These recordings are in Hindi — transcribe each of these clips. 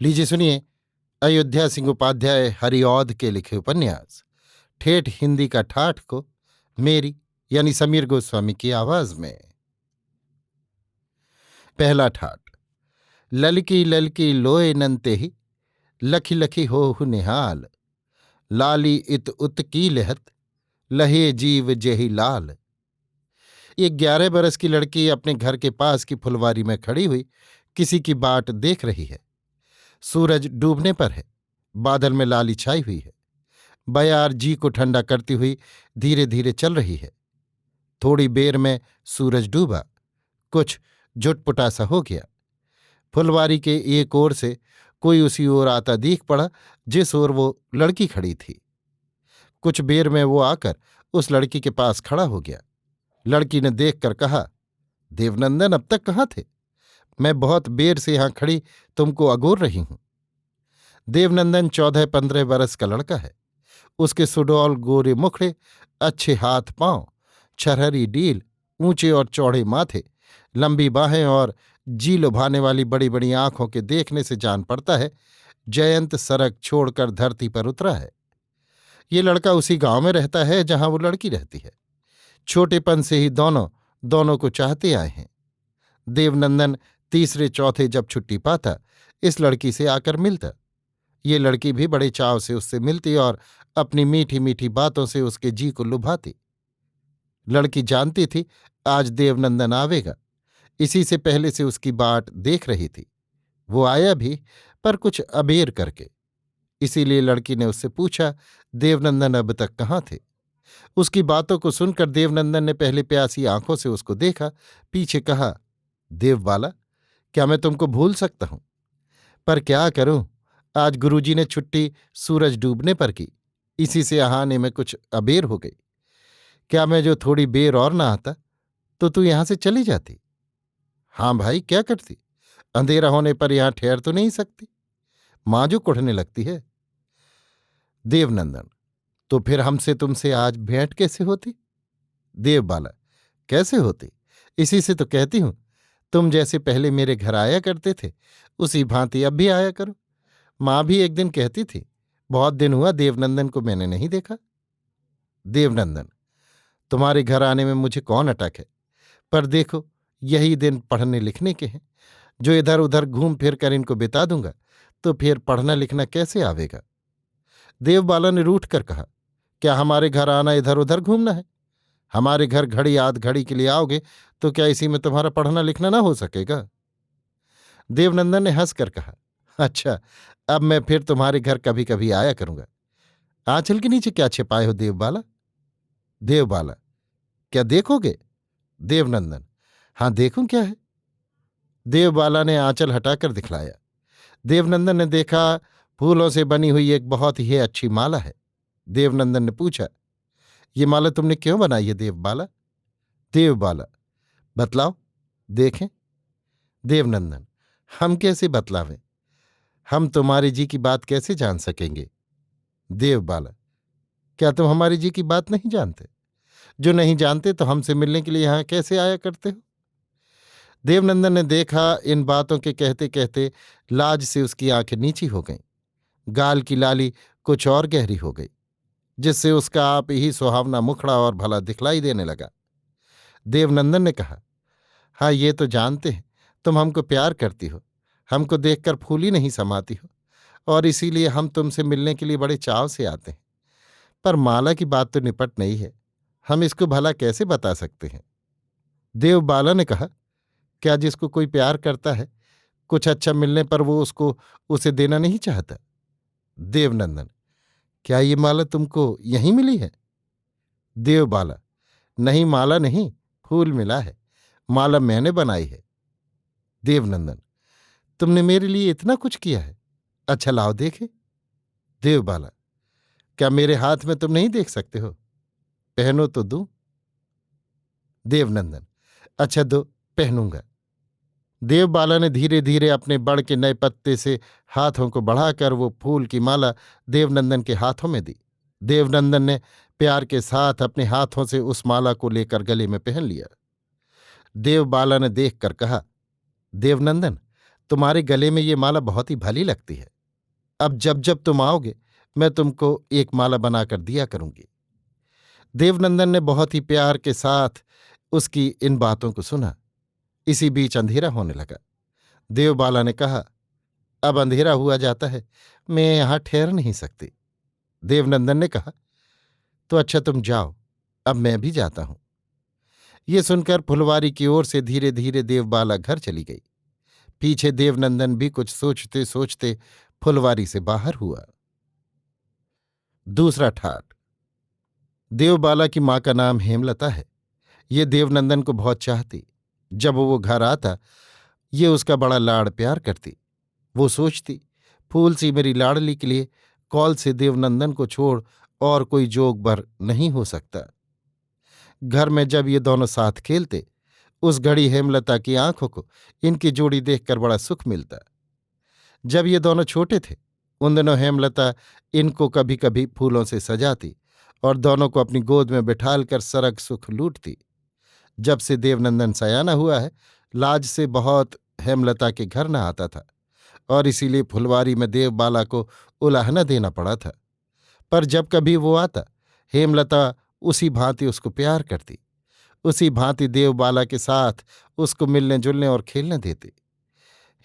लीजिए सुनिए। अयोध्या सिंह उपाध्याय हरिऔध के लिखे उपन्यास ठेठ हिंदी का ठाठ को मेरी यानी समीर गोस्वामी की आवाज में। पहला ठाठ। ललकी ललकी लोए ननते ही लखी लखी होहु निहाल। लाली इत उत की लहत लहे जीव जेहि लाल। एक 11 बरस की लड़की अपने घर के पास की फुलवारी में खड़ी हुई किसी की बाट देख रही है। सूरज डूबने पर है। बादल में लाली छाई हुई है। बयार जी को ठंडा करती हुई धीरे धीरे चल रही है। थोड़ी देर में सूरज डूबा। कुछ जुटपुटा सा हो गया। फुलवारी के एक ओर से कोई उसी ओर आता दिख पड़ा जिस ओर वो लड़की खड़ी थी। कुछ देर में वो आकर उस लड़की के पास खड़ा हो गया। लड़की ने देखकर कहा, देवनंदन अब तक कहाँ थे? मैं बहुत देर से यहां खड़ी तुमको अगोर रही हूं। देवनंदन 14-15 बरस का लड़का है। उसके सुडौल गोरे मुखड़े, अच्छे हाथ पांव, छरहरी डील, ऊंचे और चौड़े माथे, लंबी बाहें और जी लुभाने वाली बड़ी बड़ी आंखों के देखने से जान पड़ता है जयंत सड़क छोड़कर धरती पर उतरा है। ये लड़का उसी गांव में रहता है जहां वो लड़की रहती है। छोटेपन से ही दोनों दोनों को चाहते आए हैं। देवनंदन तीसरे चौथे जब छुट्टी पाता इस लड़की से आकर मिलता। ये लड़की भी बड़े चाव से उससे मिलती और अपनी मीठी मीठी बातों से उसके जी को लुभाती। लड़की जानती थी आज देवनंदन आवेगा, इसी से पहले से उसकी बाट देख रही थी। वो आया भी, पर कुछ अबेर करके। इसीलिए लड़की ने उससे पूछा, देवनंदन अब तक कहाँ थे? उसकी बातों को सुनकर देवनंदन ने पहले प्यासी आंखों से उसको देखा, पीछे कहा, देवबाला, क्या मैं तुमको भूल सकता हूं? पर क्या करूं, आज गुरुजी ने छुट्टी सूरज डूबने पर की, इसी से यहाँ आने में कुछ अबेर हो गई। क्या मैं जो थोड़ी बेर और ना आता तो तू यहां से चली जाती? हाँ भाई, क्या करती? अंधेरा होने पर यहां ठहर तो नहीं सकती। मां जो कुढ़ने लगती है। देवनंदन, तो फिर हमसे तुमसे आज भेंट कैसे होती? देवबाला, कैसे होती? इसी से तो कहती हूं, तुम जैसे पहले मेरे घर आया करते थे उसी भांति अब भी आया करो। मां भी एक दिन कहती थी, बहुत दिन हुआ देवनंदन को मैंने नहीं देखा। देवनंदन, तुम्हारे घर आने में मुझे कौन अटक है? पर देखो, यही दिन पढ़ने लिखने के हैं। जो इधर उधर घूम फिर कर इनको बिता दूंगा तो फिर पढ़ना लिखना कैसे आवेगा? देवबाला ने रूठ कर कहा, क्या हमारे घर आना इधर उधर घूमना है? हमारे घर घड़ी आध घड़ी के लिए आओगे तो क्या इसी में तुम्हारा पढ़ना लिखना ना हो सकेगा? देवनंदन ने हंसकर कहा, अच्छा, अब मैं फिर तुम्हारे घर कभी कभी आया करूंगा। आंचल के नीचे क्या छिपाए हो देवबाला? देवबाला, क्या देखोगे? देवनंदन, हाँ, देखूं क्या है? देवबाला ने आंचल हटाकर दिखलाया। देवनंदन ने देखा, फूलों से बनी हुई एक बहुत ही अच्छी माला है। देवनंदन ने पूछा, ये माला तुमने क्यों बनाई है देवबाला? देवबाला, बतलाओ, देखें। देवनंदन, हम कैसे बतलावें? हम तुम्हारे जी की बात कैसे जान सकेंगे? देवबाला, क्या तुम हमारी जी की बात नहीं जानते? जो नहीं जानते तो हमसे मिलने के लिए यहां कैसे आया करते हो? देवनंदन ने देखा, इन बातों के कहते कहते लाज से उसकी आंखें नीची हो गईं। गाल की लाली कुछ और गहरी हो गई, जिससे उसका आप ही सुहावना मुखड़ा और भला दिखलाई देने लगा। देवनंदन ने कहा, हाँ, ये तो जानते हैं तुम हमको प्यार करती हो, हमको देखकर फूली नहीं समाती हो, और इसीलिए हम तुमसे मिलने के लिए बड़े चाव से आते हैं। पर माला की बात तो निपट नहीं है, हम इसको भला कैसे बता सकते हैं? देवबाला ने कहा, क्या जिसको कोई प्यार करता है, कुछ अच्छा मिलने पर वो उसको उसे देना नहीं चाहता? देवनंदन, क्या ये माला तुमको यहीं मिली है? देवबाला, नहीं, माला नहीं, फूल मिला है। माला मैंने बनाई है। देवनंदन, तुमने मेरे लिए इतना कुछ किया है? अच्छा, लाओ देखे। देवबाला, क्या मेरे हाथ में तुम नहीं देख सकते हो? पहनो तो दूं? देवनंदन, अच्छा दो, पहनूंगा। देवबाला ने धीरे धीरे अपने बड़ के नए पत्ते से हाथों को बढ़ाकर वो फूल की माला देवनंदन के हाथों में दी। देवनंदन ने प्यार के साथ अपने हाथों से उस माला को लेकर गले में पहन लिया। देवबाला ने देखकर कहा, देवनंदन, तुम्हारे गले में ये माला बहुत ही भली लगती है। अब जब जब तुम आओगे मैं तुमको एक माला बनाकर दिया करूंगी। देवनंदन ने बहुत ही प्यार के साथ उसकी इन बातों को सुना। इसी बीच अंधेरा होने लगा। देवबाला ने कहा, अब अंधेरा हुआ जाता है, मैं यहां ठहर नहीं सकती। देवनंदन ने कहा, तो अच्छा तुम जाओ, अब मैं भी जाता हूं। ये सुनकर फुलवारी की ओर से धीरे धीरे देवबाला घर चली गई। पीछे देवनंदन भी कुछ सोचते सोचते फुलवारी से बाहर हुआ। दूसरा ठाट। देवबाला की मां का नाम हेमलता है। ये देवनंदन को बहुत चाहती। जब वो घर आता ये उसका बड़ा लाड़ प्यार करती। वो सोचती, फूल सी मेरी लाडली के लिए कौल से देवनंदन को छोड़ और कोई जोग बर नहीं हो सकता। घर में जब ये दोनों साथ खेलते उस घड़ी हेमलता की आंखों को इनकी जोड़ी देखकर बड़ा सुख मिलता। जब ये दोनों छोटे थे उन दिनों हेमलता इनको कभी कभी फूलों से सजाती और दोनों को अपनी गोद में बिठालकर सरग सुख लूटती। जब से देवनंदन सयाना हुआ है लाज से बहुत हेमलता के घर न आता था और इसीलिए फुलवारी में देवबाला को उलाहना देना पड़ा था। पर जब कभी वो आता हेमलता उसी भांति उसको प्यार करती, उसी भांति देवबाला के साथ उसको मिलने जुलने और खेलने देती।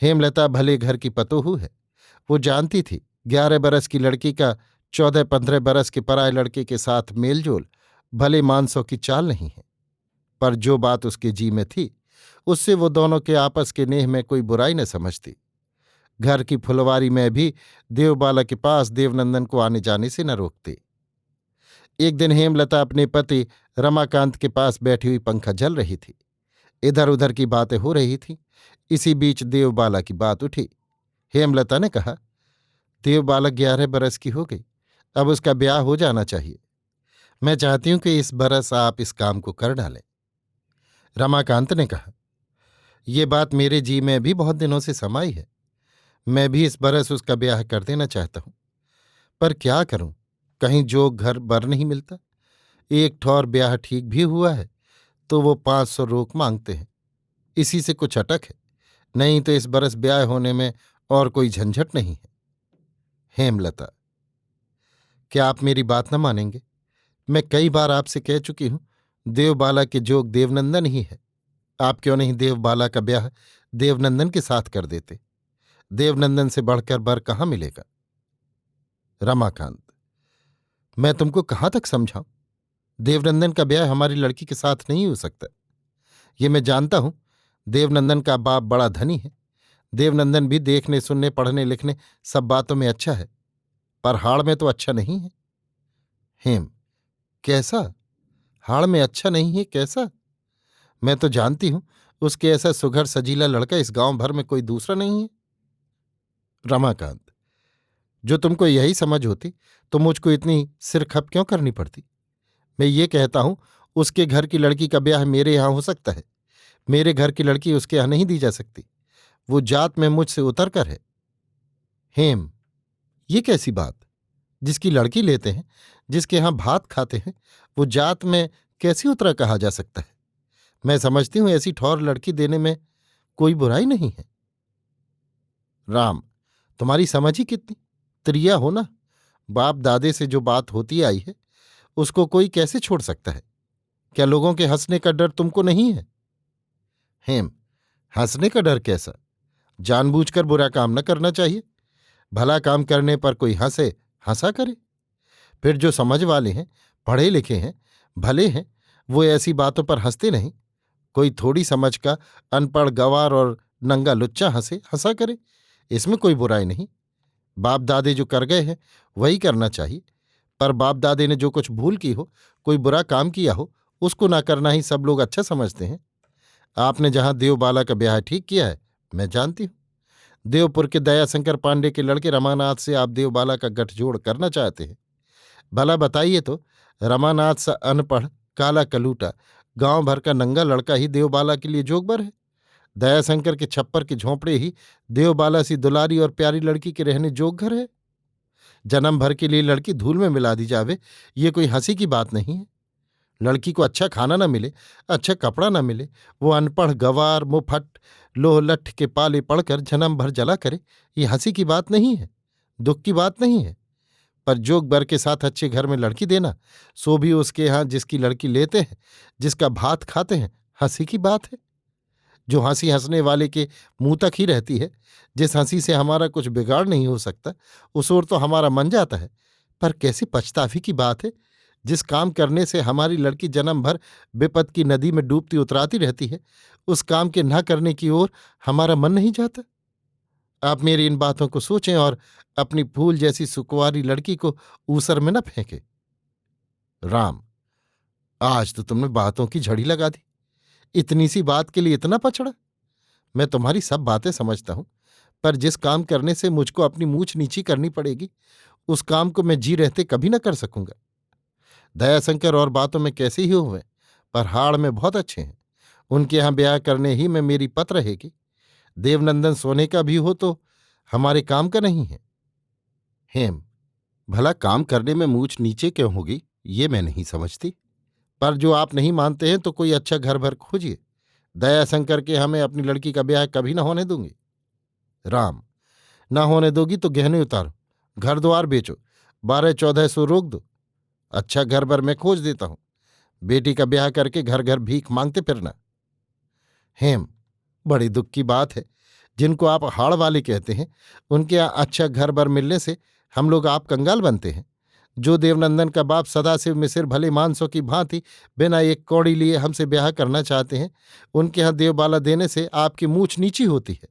हेमलता भले घर की पतोहू है। वो जानती थी 11 बरस की लड़की का 14-15 बरस के पराये लड़के के साथ मेलजोल भले मानसों की चाल नहीं है। पर जो बात उसके जी में थी उससे वो दोनों के आपस के नेह में कोई बुराई न समझती। घर की फुलवारी में भी देवबाला के पास देवनंदन को आने जाने से न रोकते। एक दिन हेमलता अपने पति रमाकांत के पास बैठी हुई पंखा जल रही थी। इधर उधर की बातें हो रही थीं। इसी बीच देवबाला की बात उठी। हेमलता ने कहा, देवबाला 11 बरस की हो गई, अब उसका ब्याह हो जाना चाहिए। मैं चाहती हूं कि इस बरस आप इस काम को कर डालें। रमाकांत ने कहा, ये बात मेरे जी में भी बहुत दिनों से समाई है। मैं भी इस बरस उसका ब्याह कर देना चाहता हूं, पर क्या करूं, कहीं जो घर बर नहीं मिलता। एक ठौर ब्याह ठीक भी हुआ है तो वो 500 रोक मांगते हैं। इसी से कुछ अटक है, नहीं तो इस बरस ब्याह होने में और कोई झंझट नहीं है। हेमलता, क्या आप मेरी बात न मानेंगे? मैं कई बार आपसे कह चुकी हूं देवबाला के जोग देवनंदन ही है। आप क्यों नहीं देवबाला का ब्याह देवनंदन के साथ कर देते? देवनंदन से बढ़कर बर कहाँ मिलेगा? रमाकांत, मैं तुमको कहाँ तक समझाऊं? देवनंदन का ब्याह हमारी लड़की के साथ नहीं हो सकता। ये मैं जानता हूं देवनंदन का बाप बड़ा धनी है। देवनंदन भी देखने सुनने पढ़ने लिखने सब बातों में अच्छा है, पर हाड़ में तो अच्छा नहीं है। हेम, कैसा? हाड़ में अच्छा नहीं है कैसा? मैं तो जानती हूं उसके ऐसा सुघर सजीला लड़का इस गांव भर में कोई दूसरा नहीं है। रमाकांत, जो तुमको यही समझ होती तो मुझको इतनी सिरखप क्यों करनी पड़ती? मैं ये कहता हूं उसके घर की लड़की का ब्याह मेरे यहां हो सकता है, मेरे घर की लड़की उसके यहां नहीं दी जा सकती। वो जात में मुझसे उतर कर है। हेम, ये कैसी बात? जिसकी लड़की लेते हैं, जिसके यहां भात खाते हैं, वो जात में कैसी उतरा कहा जा सकता है? मैं समझती हूं ऐसी ठौर लड़की देने में कोई बुराई नहीं है। राम, तुम्हारी समझ ही कितनी त्रिया हो ना। बाप दादे से जो बात होती आई है उसको कोई कैसे छोड़ सकता है? क्या लोगों के हंसने का डर तुमको नहीं है? हेम, हंसने का डर कैसा? जानबूझकर बुरा काम न करना चाहिए। भला काम करने पर कोई हंसे, हंसा करे। फिर जो समझ वाले हैं, पढ़े लिखे हैं, भले हैं, वो ऐसी बातों पर हंसते नहीं। कोई थोड़ी समझ का अनपढ़ गवार और नंगा लुच्चा हंसे, हंसा करे, इसमें कोई बुराई नहीं। बाप दादे जो कर गए हैं वही करना चाहिए। पर बाप दादे ने जो कुछ भूल की हो, कोई बुरा काम किया हो, उसको ना करना ही सब लोग अच्छा समझते हैं। आपने जहां देवबाला का ब्याह ठीक किया है मैं जानती हूं। देवपुर के दयाशंकर पांडे के लड़के रमानाथ से आप देवबाला का गठजोड़ करना चाहते हैं। भला बताइए तो, रमानाथ सा अनपढ़ काला कलूटा गांव भर का नंगा लड़का ही देवबाला के लिए जोगबर है? दयाशंकर के छप्पर के झोंपड़े ही देवबाला सी दुलारी और प्यारी लड़की के रहने जोग घर है? जन्म भर के लिए लड़की धूल में मिला दी जावे, ये कोई हंसी की बात नहीं है। लड़की को अच्छा खाना न मिले, अच्छा कपड़ा न मिले, वो अनपढ़ गवार मुफट लोह लठ के पाले पड़कर जन्म भर जला करे, ये हंसी की बात नहीं है, दुख की बात नहीं है। पर जोग बर के साथ अच्छे घर में लड़की देना, सो भी उसके यहाँ जिसकी लड़की लेते हैं, जिसका भात खाते हैं, हंसी की बात है। जो हंसी हंसने वाले के मुंह तक ही रहती है, जिस हंसी से हमारा कुछ बिगाड़ नहीं हो सकता, उस ओर तो हमारा मन जाता है। पर कैसी पछतावी की बात है, जिस काम करने से हमारी लड़की जन्म भर विपद की नदी में डूबती उतराती रहती है, उस काम के न करने की ओर हमारा मन नहीं जाता। आप मेरी इन बातों को सोचें और अपनी फूल जैसी सुकुंवारी लड़की को ऊसर में न फेंके। राम, आज तो तुमने बातों की झड़ी लगा दी। इतनी सी बात के लिए इतना पछड़ा? मैं तुम्हारी सब बातें समझता हूं, पर जिस काम करने से मुझको अपनी मूछ नीची करनी पड़ेगी, उस काम को मैं जी रहते कभी न कर सकूंगा। दयाशंकर और बातों में कैसे ही हुए, पर हाड़ में बहुत अच्छे हैं। उनके यहां ब्याह करने ही में मेरी पत रहेगी। देवनंदन सोने का भी हो तो हमारे काम का नहीं है। हेम, भला काम करने में मूछ नीचे क्यों होगी, ये मैं नहीं समझती। पर जो आप नहीं मानते हैं तो कोई अच्छा घर भर खोजिए। दयाशंकर के हमें अपनी लड़की का ब्याह कभी न होने दूंगी। राम, न होने दोगी तो गहने उतारो, घर द्वार बेचो, 12-1400 रोक दो। अच्छा घर भर मैं खोज देता हूं। बेटी का ब्याह करके घर घर भीख मांगते फिरना। हेम, बड़ी दुख की बात है, जिनको आप हाड़ वाले कहते हैं, उनके यहाँ अच्छा घर भर मिलने से हम लोग आप कंगाल बनते हैं। जो देवनंदन का बाप सदाशिव मिसिर भले मानसों की भांति बिना एक कौड़ी लिए हमसे ब्याह करना चाहते हैं, उनके यहाँ देवबाला देने से आपकी मूछ नीची होती है।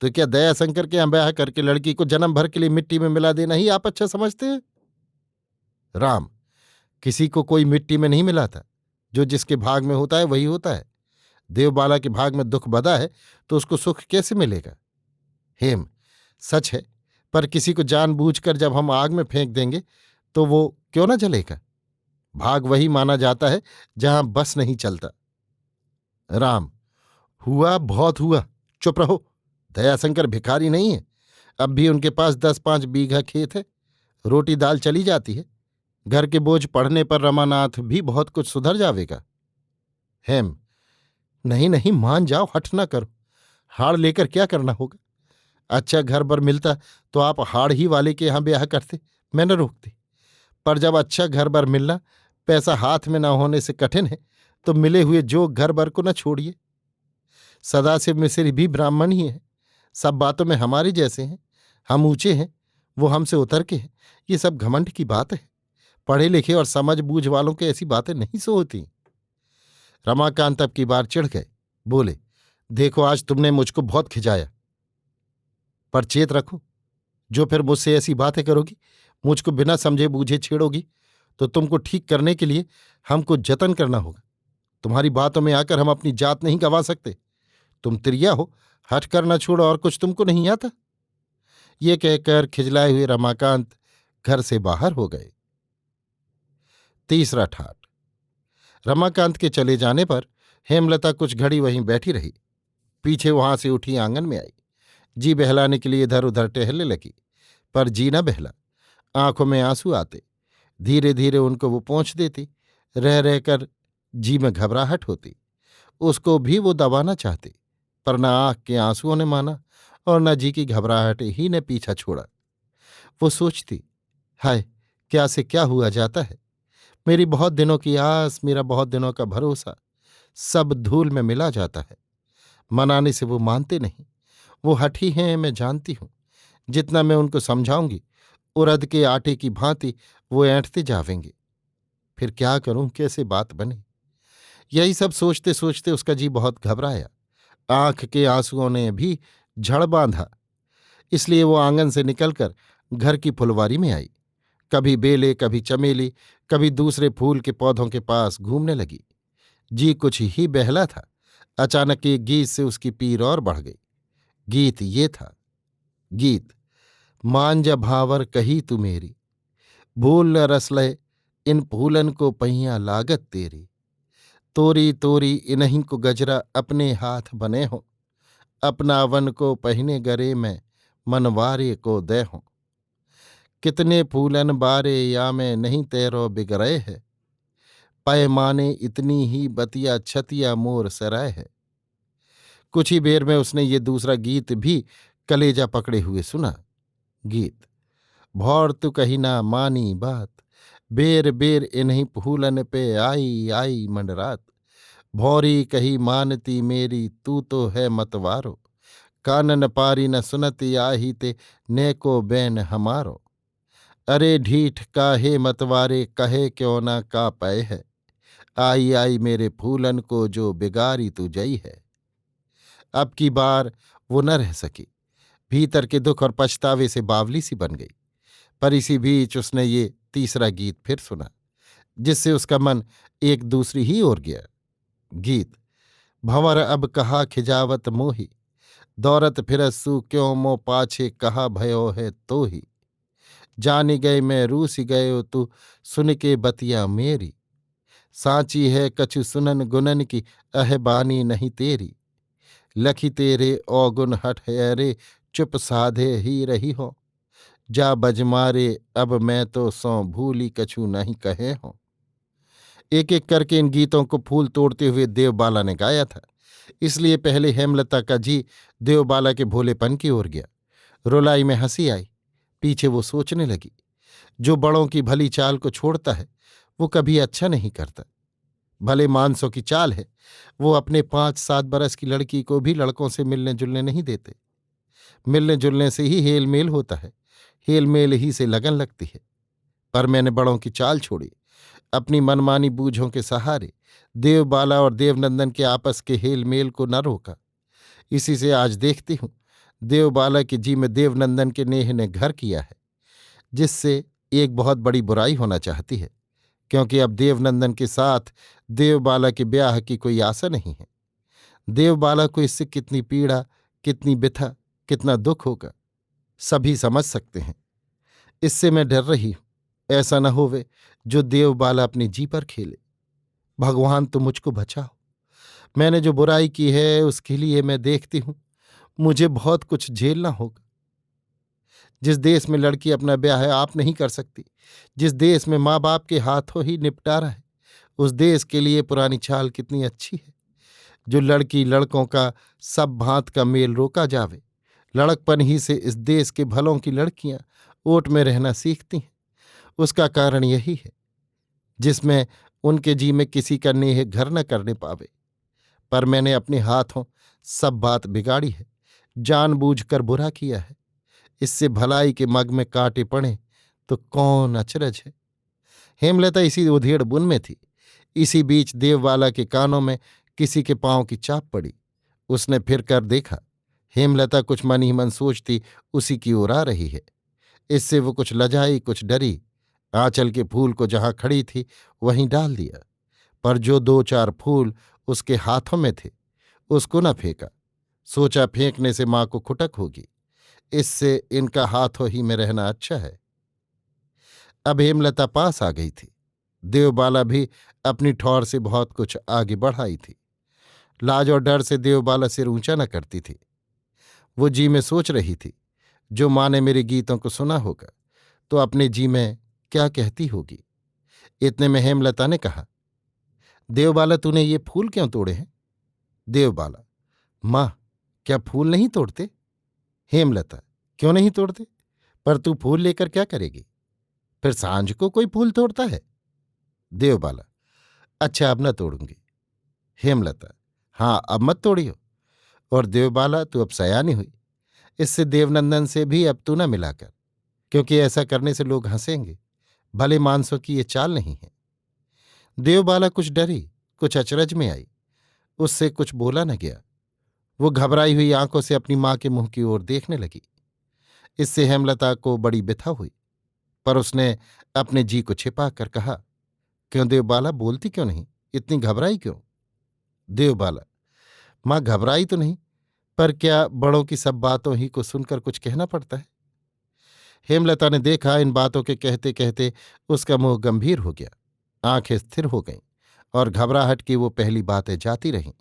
तो क्या दयाशंकर के यहाँ ब्याह करके लड़की को जन्म भर के लिए मिट्टी में मिला देना ही आप अच्छा समझते हैं? राम, किसी को कोई मिट्टी में नहीं मिलाता। जो जिसके भाग में होता है वही होता है। देवबाला के भाग में दुख बदा है तो उसको सुख कैसे मिलेगा? हेम, सच है, पर किसी को जानबूझकर जब हम आग में फेंक देंगे तो वो क्यों न जलेगा? भाग वही माना जाता है जहां बस नहीं चलता। राम, हुआ बहुत हुआ, चुप रहो। दयाशंकर भिखारी नहीं है। अब भी उनके पास 10-5 बीघा खेत है, रोटी दाल चली जाती है। घर के बोझ पड़ने पर रमानाथ भी बहुत कुछ सुधर जावेगा। हेम, नहीं नहीं, मान जाओ, हठ ना करो। हाड़ लेकर क्या करना होगा? अच्छा घर पर मिलता तो आप हाड़ ही वाले के यहां ब्याह करते, मैं न रोकती। पर जब अच्छा घर बर मिलना पैसा हाथ में न होने से कठिन है, तो मिले हुए जो घर बर को न छोड़िए। सदाशिव मिश्र भी ब्राह्मण ही है, सब बातों में हमारे जैसे हैं। हम ऊंचे हैं, वो हमसे उतर के हैं, ये सब घमंड की बात है। पढ़े लिखे और समझ बूझ वालों के ऐसी बातें नहीं सो होती। रमाकांत अब की बार चिढ़ गए, बोले, देखो आज तुमने मुझको बहुत खिजाया, पर चेत रखो, जो फिर मुझसे ऐसी बातें करोगी, मुझको बिना समझे बूझे छेड़ोगी, तो तुमको ठीक करने के लिए हमको जतन करना होगा। तुम्हारी बातों में आकर हम अपनी जात नहीं गंवा सकते। तुम तिरिया हो, हट कर न छोड़ो, और कुछ तुमको नहीं आता। ये कहकर खिजलाए हुए रमाकांत घर से बाहर हो गए। तीसरा ठाट। रमाकांत के चले जाने पर हेमलता कुछ घड़ी वहीं बैठी रही। पीछे वहां से उठी आंगन में आई। जी बहलाने के लिए इधर उधर टहलने लगी, पर जी न बहला। आंखों में आंसू आते, धीरे धीरे उनको वो पोंछ देती। रह रहकर जी में घबराहट होती। उसको भी वो दबाना चाहती, पर न आंख के आंसुओं ने माना और न जी की घबराहट ही ने पीछा छोड़ा। वो सोचती, हाय, क्या से क्या हुआ जाता है। मेरी बहुत दिनों की आस, मेरा बहुत दिनों का भरोसा, सब धूल में मिला जाता है। मनाने से वो मानते नहीं। वो हठी हैं, मैं जानती हूं। जितना मैं उनको समझाऊंगी, उड़द के आटे की भांति वो ऐंठते जावेंगे। फिर क्या करूं, कैसे बात बने? यही सब सोचते सोचते उसका जी बहुत घबराया। आंख के आंसुओं ने भी झड़ बांधा। इसलिए वो आंगन से निकलकर घर की फुलवारी में आई। कभी बेले, कभी चमेली, कभी दूसरे फूल के पौधों के पास घूमने लगी। जी कुछ ही बहला था। अचानक एक गीत से उसकी पीर और बढ़ गई। गीत ये था। गीत, मान जा भावर कही तू मेरी, भूल न रसलय इन फूलन को पहिया लागत तेरी। तोरी तोरी इन्हीं को गजरा अपने हाथ बने हों, अपना वन को पहिने गरे में मनवारे को दे हों। कितने फूलन बारे या में नहीं तेरो बिगड़े है, पैमाने इतनी ही बतिया छतिया मोर सराय है। कुछ ही देर में उसने ये दूसरा गीत भी कलेजा पकड़े हुए सुना। गीत। भौर तू कही ना मानी बात, बेर बेर इन्हीं फूलन पे आई आई मंडरात। भौरी कही मानती मेरी तू तो है मतवारो, कानन पारी न सुनती आही ते नेको बैन हमारो। अरे ढीठ काहे मतवारे कहे क्यों ना का पय है, आई आई मेरे फूलन को जो बिगारी तू जई है। अब की बार वो न रह सकी, भीतर के दुख और पछतावे से बावली सी बन गई। पर इसी बीच उसने ये तीसरा गीत फिर सुना, जिससे उसका मन एक दूसरी ही ओर गया। गीत। भंवर अब कहा खिजावत मोही, दौरत फिरस्सु क्यों मो पाछे कहा भयो है तो ही। जानी गए मैं रूसी गयो तू सुन के बतिया मेरी, सांची है कछु सुनन गुनन की अहबानी नहीं तेरी। लखी तेरे औगुन हठ है रे चुप साधे ही रही हो, जा बज मारे अब मैं तो सौ भूली कछु नहीं कहे हो। एक एक करके इन गीतों को फूल तोड़ते हुए देवबाला ने गाया था, इसलिए पहले हेमलता का जी देवबाला के भोलेपन की ओर गया। रुलाई में हंसी आई। पीछे वो सोचने लगी, जो बड़ों की भली चाल को छोड़ता है वो कभी अच्छा नहीं करता। भले मानसों की चाल है, वो अपने 5-7 बरस की लड़की को भी लड़कों से मिलने जुलने नहीं देते। मिलने जुलने से ही हेल मेल होता है, हेल मेल ही से लगन लगती है। पर मैंने बड़ों की चाल छोड़ी, अपनी मनमानी बूझों के सहारे देवबाला और देवनंदन के आपस के हेल मेल को न रोका। इसी से आज देखती हूं देवबाला के जी में देवनंदन के नेह ने घर किया है, जिससे एक बहुत बड़ी बुराई होना चाहती है, क्योंकि अब देवनंदन के साथ देवबाला के ब्याह की कोई आशा नहीं है। देवबाला को इससे कितनी पीड़ा, कितनी बिथा, कितना दुख होगा, सभी समझ सकते हैं। इससे मैं डर रही हूं, ऐसा न होवे जो देवबाला अपनी जी पर खेले। भगवान तुम मुझको बचाओ। मैंने जो बुराई की है उसके लिए मैं देखती हूं मुझे बहुत कुछ झेलना होगा। जिस देश में लड़की अपना ब्याह है आप नहीं कर सकती, जिस देश में माँ बाप के हाथों ही निपटारा है, उस देश के लिए पुरानी चाल कितनी अच्छी है। जो लड़की लड़कों का सब भांत का मेल रोका जावे, लड़कपन ही से इस देश के भलों की लड़कियां ओट में रहना सीखती हैं। उसका कारण यही है, जिसमें उनके जी में किसी का नेह घर न करने पावे। पर मैंने अपने हाथों सब बात बिगाड़ी है, जानबूझकर बुरा किया है। इससे भलाई के मग में कांटे पड़े तो कौन अचरज है। हेमलता इसी उधेड़ बुन में थी। इसी बीच देववाला के कानों में किसी के पांव की चाप पड़ी। उसने फिर कर देखा, हेमलता कुछ मन ही मन सोचती उसी की ओर आ रही है। इससे वो कुछ लजाई, कुछ डरी। आंचल के फूल को जहां खड़ी थी वहीं डाल दिया, पर जो 2-4 फूल उसके हाथों में थे उसको न फेंका। सोचा फेंकने से मां को खुटक होगी, इससे इनका हाथों ही में रहना अच्छा है। अब हेमलता पास आ गई थी। देवबाला भी अपनी ठौर से बहुत कुछ आगे बढ़ाई थी। लाज और डर से देवबाला सिर ऊंचा न करती थी। वो जी में सोच रही थी, जो माँ ने मेरे गीतों को सुना होगा तो अपने जी में क्या कहती होगी। इतने में हेमलता ने कहा, देवबाला तूने ये फूल क्यों तोड़े हैं? देवबाला, माँ क्या फूल नहीं तोड़ते? हेमलता, क्यों नहीं तोड़ते? पर तू फूल लेकर क्या करेगी? फिर सांझ को कोई फूल तोड़ता है? देवबाला, अच्छा अब न तोड़ूंगी। हेमलता, हाँ अब मत तोड़ियो। और देवबाला तू अब सयानी हुई, इससे देवनंदन से भी अब तू न मिला कर, क्योंकि ऐसा करने से लोग हंसेंगे। भले मानसों की ये चाल नहीं है। देवबाला कुछ डरी, कुछ अचरज में आई। उससे कुछ बोला न गया। वो घबराई हुई आंखों से अपनी मां के मुंह की ओर देखने लगी। इससे हेमलता को बड़ी बिथा हुई, पर उसने अपने जी को छिपा कर कहा, क्यों देवबाला बोलती क्यों नहीं? इतनी घबराई क्यों? देवबाला, मां घबराई तो नहीं, पर क्या बड़ों की सब बातों ही को सुनकर कुछ कहना पड़ता है? हेमलता ने देखा इन बातों के कहते कहते उसका मुंह गंभीर हो गया, आंखें स्थिर हो गईं और घबराहट की वो पहली बातें जाती रहीं।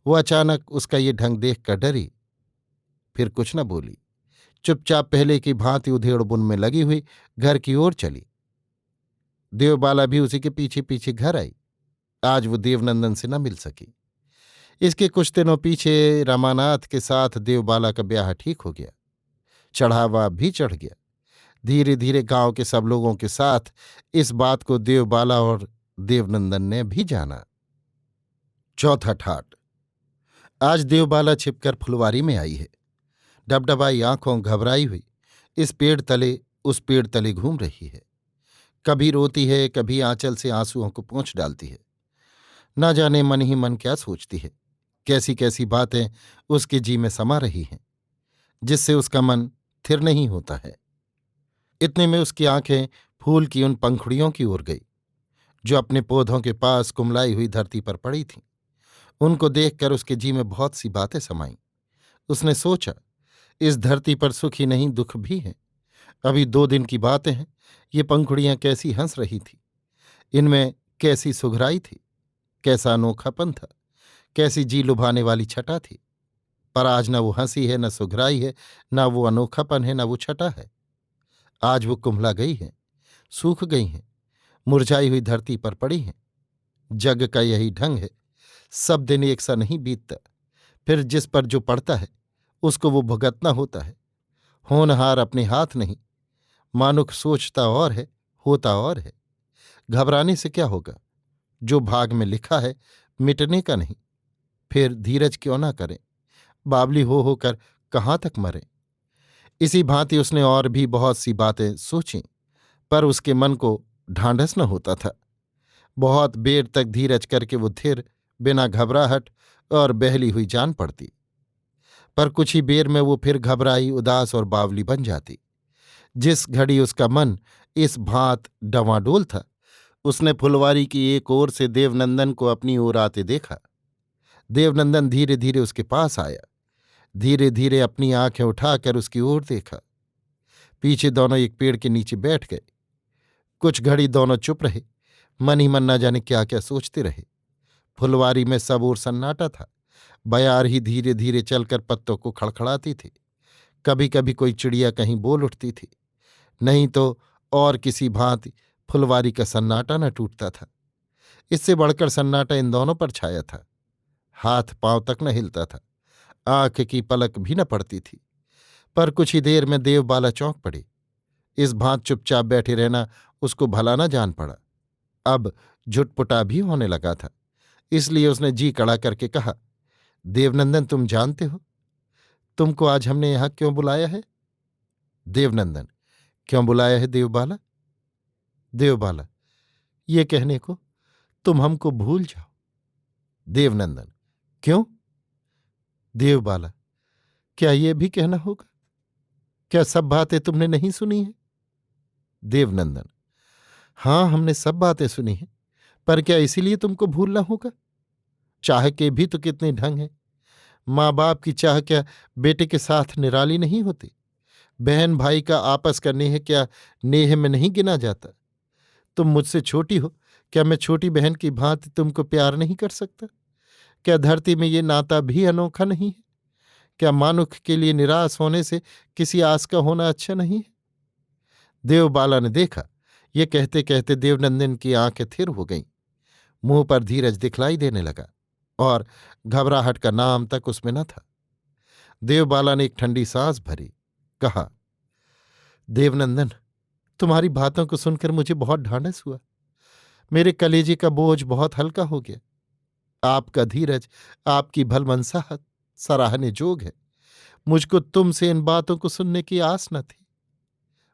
वो अचानक उसका ये ढंग देख कर डरी, फिर कुछ न बोली। चुपचाप पहले की भांति उधेड़ बुन में लगी हुई घर की ओर चली। देवबाला भी उसी के पीछे पीछे घर आई। आज वो देवनंदन से न मिल सकी। इसके कुछ दिनों पीछे रमानाथ के साथ देवबाला का ब्याह ठीक हो गया। चढ़ावा भी चढ़ गया। धीरे धीरे गांव के सब लोगों के साथ इस बात को देवबाला और देवनंदन ने भी जाना। चौथा ठाट। आज देवबाला छिपकर फुलवारी में आई है। डबडबाई आंखों घबराई हुई इस पेड़ तले उस पेड़ तले घूम रही है। कभी रोती है, कभी आंचल से आंसुओं को पोंछ डालती है। ना जाने मन ही मन क्या सोचती है। कैसी कैसी बातें उसके जी में समा रही हैं, जिससे उसका मन थिर नहीं होता है। इतने में उसकी आंखें फूल की उन पंखुड़ियों की ओर गई जो अपने पौधों के पास कुमलाई हुई धरती पर पड़ी थीं। उनको देखकर उसके जी में बहुत सी बातें समाईं। उसने सोचा, इस धरती पर सुख ही नहीं दुख भी है। अभी 2 दिन की बातें हैं, ये पंखुड़ियां कैसी हंस रही थी। इनमें कैसी सुघराई थी, कैसा अनोखापन था, कैसी जी लुभाने वाली छटा थी। पर आज न वो हंसी है, न सुघराई है, न वो अनोखापन है, न वो छटा है। आज वो कुम्हला गई है, सूख गई हैं, मुरझाई हुई धरती पर पड़ी हैं। जग का यही ढंग है, सब दिन एक सा नहीं बीतता। फिर जिस पर जो पड़ता है उसको वो भुगतना होता है। होनहार अपने हाथ नहीं। मानुख सोचता और है, होता और है। घबराने से क्या होगा? जो भाग में लिखा है मिटने का नहीं। फिर धीरज क्यों ना करें? बावली हो होकर कहाँ तक मरें? इसी भांति उसने और भी बहुत सी बातें सोचीं, पर उसके मन को ढांढस न होता था। बहुत देर तक धीरज करके वो थिर, बिना घबराहट और बहली हुई जान पड़ती। पर कुछ ही देर में वो फिर घबराई, उदास और बावली बन जाती। जिस घड़ी उसका मन इस भांत डवाडोल था, उसने फुलवारी की एक ओर से देवनंदन को अपनी ओर आते देखा। देवनंदन धीरे धीरे उसके पास आया, धीरे धीरे अपनी आंखें उठाकर उसकी ओर देखा। पीछे दोनों एक पेड़ के नीचे बैठ गए। कुछ घड़ी दोनों चुप रहे, मन ही मन न जाने क्या क्या सोचते रहे। फुलवारी में सब ओर सन्नाटा था। बयार ही धीरे धीरे चलकर पत्तों को खड़खड़ाती थी। कभी कभी कोई चिड़िया कहीं बोल उठती थी, नहीं तो और किसी भांति फुलवारी का सन्नाटा न टूटता था। इससे बढ़कर सन्नाटा इन दोनों पर छाया था। हाथ पांव तक न हिलता था, आंख की पलक भी न पड़ती थी। पर कुछ ही देर में देवबाला चौंक पड़ी। इस भांत चुपचाप बैठे रहना उसको भला न जान पड़ा। अब झुटपुटा भी होने लगा था। इसलिए उसने जी कड़ा करके कहा, देवनंदन, तुम जानते हो तुमको आज हमने यहां क्यों बुलाया है? देवनंदन, क्यों बुलाया है देवबाला? देवबाला, ये कहने को तुम हमको भूल जाओ। देवनंदन, क्यों? देवबाला, क्या ये भी कहना होगा? क्या सब बातें तुमने नहीं सुनी हैं? देवनंदन, हाँ, हमने सब बातें सुनी हैं, पर क्या इसीलिए तुमको भूलना होगा? चाह के भी तो कितने ढंग हैं। माँ बाप की चाह क्या बेटे के साथ निराली नहीं होती? बहन भाई का आपस का नेह क्या नेह में नहीं गिना जाता? तुम मुझसे छोटी हो, क्या मैं छोटी बहन की भांति तुमको प्यार नहीं कर सकता? क्या धरती में ये नाता भी अनोखा नहीं है? क्या मानुख के लिए निराश होने से किसी आस का होना अच्छा नहीं है? देवबाला ने देखा, ये कहते कहते देवनंदन की आंखें थिर हो गईं। मुंह पर धीरज दिखलाई देने लगा और घबराहट का नाम तक उसमें न था। देवबाला ने एक ठंडी सांस भरी, कहा, देवनंदन, तुम्हारी बातों को सुनकर मुझे बहुत ढांढस हुआ। मेरे कलेजे का बोझ बहुत हल्का हो गया। आपका धीरज, आपकी भलमनसाहत सराहने जोग है। मुझको तुमसे इन बातों को सुनने की आस न थी।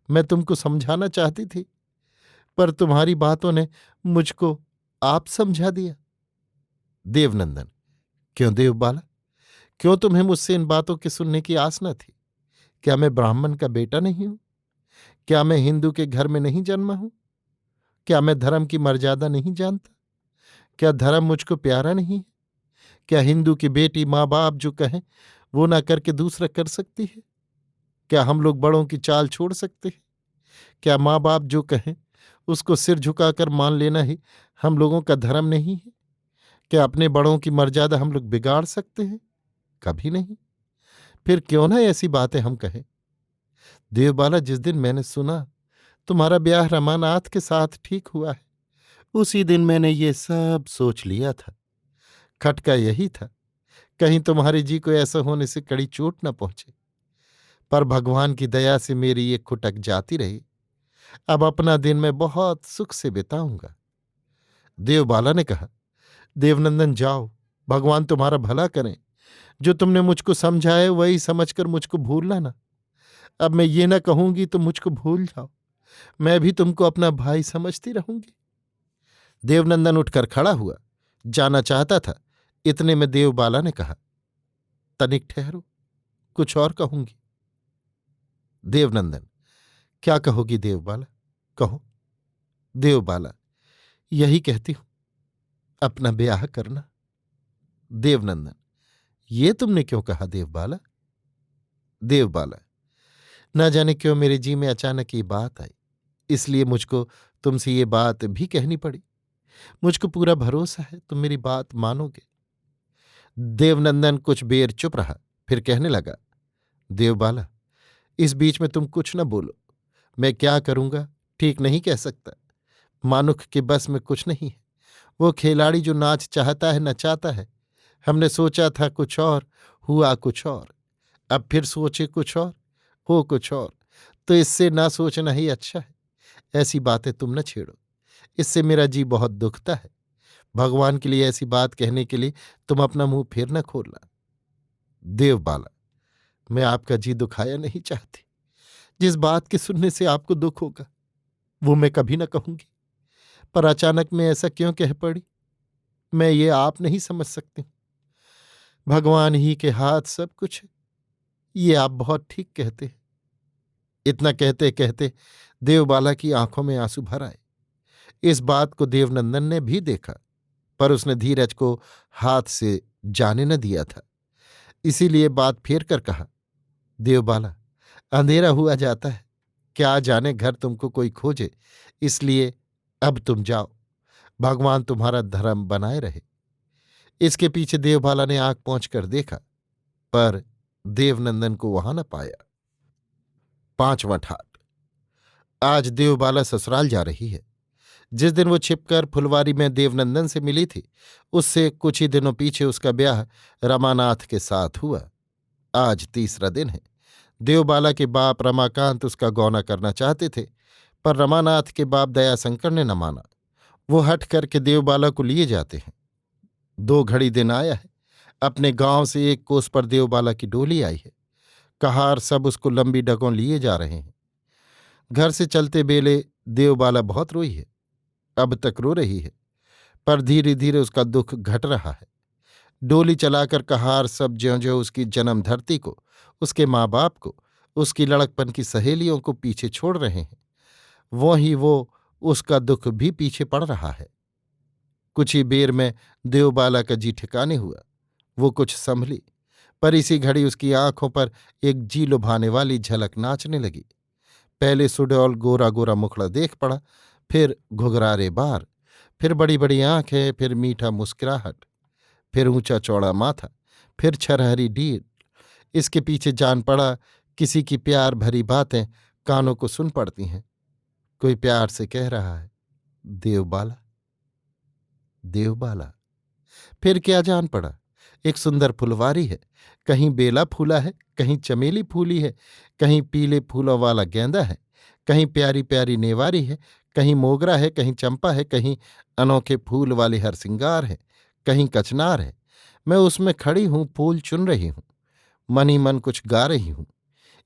मैं तुमको समझाना चाहती थी, पर तुम्हारी बातों ने मुझको आप समझा दिया। देवनंदन, क्यों देवबाला, क्यों तुम्हें मुझसे इन बातों के सुनने की आस न थी? क्या मैं ब्राह्मण का बेटा नहीं हूं? क्या मैं हिंदू के घर में नहीं जन्मा हूं? क्या मैं धर्म की मर्यादा नहीं जानता? क्या धर्म मुझको प्यारा नहीं है? क्या हिंदू की बेटी माँ बाप जो कहें वो ना करके दूसरा कर सकती है? क्या हम लोग बड़ों की चाल छोड़ सकते हैं? क्या माँ बाप जो कहें उसको सिर झुकाकर मान लेना ही हम लोगों का धर्म नहीं है? क्या अपने बड़ों की मर्यादा हम लोग बिगाड़ सकते हैं? कभी नहीं। फिर क्यों ना ऐसी बातें हम कहें? देवबाला, जिस दिन मैंने सुना तुम्हारा ब्याह रमानाथ के साथ ठीक हुआ है, उसी दिन मैंने ये सब सोच लिया था। खटका यही था कहीं तुम्हारे जी को ऐसा होने से कड़ी चोट न पहुंचे। पर भगवान की दया से मेरी ये खुटक जाती रही। अब अपना दिन मैं बहुत सुख से बिताऊंगा। देवबाला ने कहा, देवनंदन जाओ, भगवान तुम्हारा भला करें। जो तुमने मुझको समझाया वही समझकर मुझको भूलना ना। अब मैं ये ना कहूंगी तो मुझको भूल जाओ। मैं भी तुमको अपना भाई समझती रहूंगी। देवनंदन उठकर खड़ा हुआ, जाना चाहता था। इतने में देवबाला ने कहा, तनिक ठहरो, कुछ और कहूंगी। देवनंदन, क्या कहोगी देवबाला, कहो। देवबाला, यही कहती हूं, अपना ब्याह करना। देवनंदन, ये तुमने क्यों कहा देवबाला? देवबाला, न जाने क्यों मेरे जी में अचानक ये बात आई, इसलिए मुझको तुमसे ये बात भी कहनी पड़ी। मुझको पूरा भरोसा है तुम मेरी बात मानोगे। देवनंदन कुछ बेर चुप रहा, फिर कहने लगा, देवबाला, इस बीच में तुम कुछ न बोलो। मैं क्या करूंगा ठीक नहीं कह सकता। मानुख के बस में कुछ नहीं है। वो खिलाड़ी जो नाच चाहता है नचाता है। हमने सोचा था कुछ और, हुआ कुछ और। अब फिर सोचे कुछ और, हो कुछ और। तो इससे ना सोचना ही अच्छा है। ऐसी बातें तुम न छेड़ो, इससे मेरा जी बहुत दुखता है। भगवान के लिए ऐसी बात कहने के लिए तुम अपना मुंह फिर न खोलना। देवबाला, मैं आपका जी दुखाया नहीं चाहती। जिस बात के सुनने से आपको दुख होगा वो मैं कभी न कहूंगी। पर अचानक मैं ऐसा क्यों कह पड़ी, मैं ये आप नहीं समझ सकती। भगवान ही के हाथ सब कुछ है, ये आप बहुत ठीक कहते हैं। इतना कहते कहते देवबाला की आंखों में आंसू भर आए। इस बात को देवनंदन ने भी देखा, पर उसने धीरज को हाथ से जाने न दिया था। इसीलिए बात फेर कर कहा, देवबाला, अंधेरा हुआ जाता है, क्या जाने घर तुमको कोई खोजे, इसलिए अब तुम जाओ। भगवान तुम्हारा धर्म बनाए रहे। इसके पीछे देवबाला ने आंख पहुंच कर देखा, पर देवनंदन को वहां न पाया। 5वां ठाट। आज देवबाला ससुराल जा रही है। जिस दिन वो छिपकर फुलवारी में देवनंदन से मिली थी, उससे कुछ ही दिनों पीछे उसका ब्याह रमानाथ के साथ हुआ। आज तीसरा दिन है। देवबाला के बाप रमाकांत उसका गौना करना चाहते थे, पर रमानाथ के बाप दयाशंकर ने न माना। वो हट करके देवबाला को लिए जाते हैं। 2 घड़ी दिन आया है। अपने गांव से 1 कोस पर देवबाला की डोली आई है। कहार सब उसको लंबी डगों लिए जा रहे हैं। घर से चलते बेले देवबाला बहुत रोई है। अब तक रो रही है, पर धीरे धीरे उसका दुख घट रहा है। डोली चलाकर कहार सब ज्यों ज्यों उसकी जन्म धरती को, उसके माँ बाप को, उसकी लड़कपन की सहेलियों को पीछे छोड़ रहे हैं, वो उसका दुख भी पीछे पड़ रहा है। कुछ ही बेर में देवबाला का जी ठिकाने हुआ। वो कुछ संभली, पर इसी घड़ी उसकी आंखों पर एक जी लुभाने वाली झलक नाचने लगी। पहले सुडौल गोरा गोरा मुखड़ा देख पड़ा, फिर घुघरारे बार, फिर बड़ी बड़ी आंखें, फिर मीठा मुस्कुराहट, फिर ऊंचा चौड़ा माथा, फिर छरहरी डील। इसके पीछे जान पड़ा किसी की प्यार भरी बातें कानों को सुन पड़ती हैं। कोई प्यार से कह रहा है, देवबाला, देवबाला। फिर क्या जान पड़ा, एक सुंदर फुलवारी है। कहीं बेला फूला है, कहीं चमेली फूली है, कहीं पीले फूलों वाला गेंदा है, कहीं प्यारी प्यारी नेवारी है, कहीं मोगरा है, कहीं चंपा है, कहीं अनोखे फूल वाले हरसिंगार है, कहीं कचनार है। मैं उसमें खड़ी हूं, फूल चुन रही हूं, मन ही मन कुछ गा रही हूं।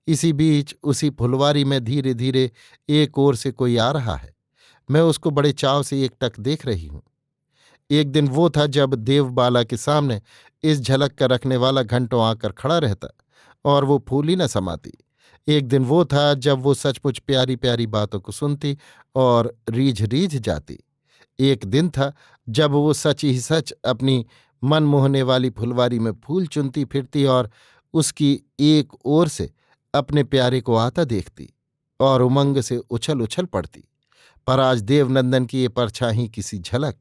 इसी बीच उसी फुलवारी में धीरे धीरे एक ओर से कोई आ रहा है। मैं उसको बड़े चाव से एकटक देख रही हूं। एक दिन वो था जब देवबाला के सामने इस झलक का रखने वाला घंटों आकर खड़ा रहता और वो फूली न समाती। एक दिन वो था जब वो सचमुच प्यारी प्यारी बातों को सुनती और रीझ रीझ जाती। एक दिन था जब वो सच ही सच अपनी मन मोहने वाली फुलवारी में फूल चुनती फिरती और उसकी एक ओर से अपने प्यारे को आता देखती और उमंग से उछल उछल पड़ती। पर आज देवनंदन की ये परछाई किसी झलक,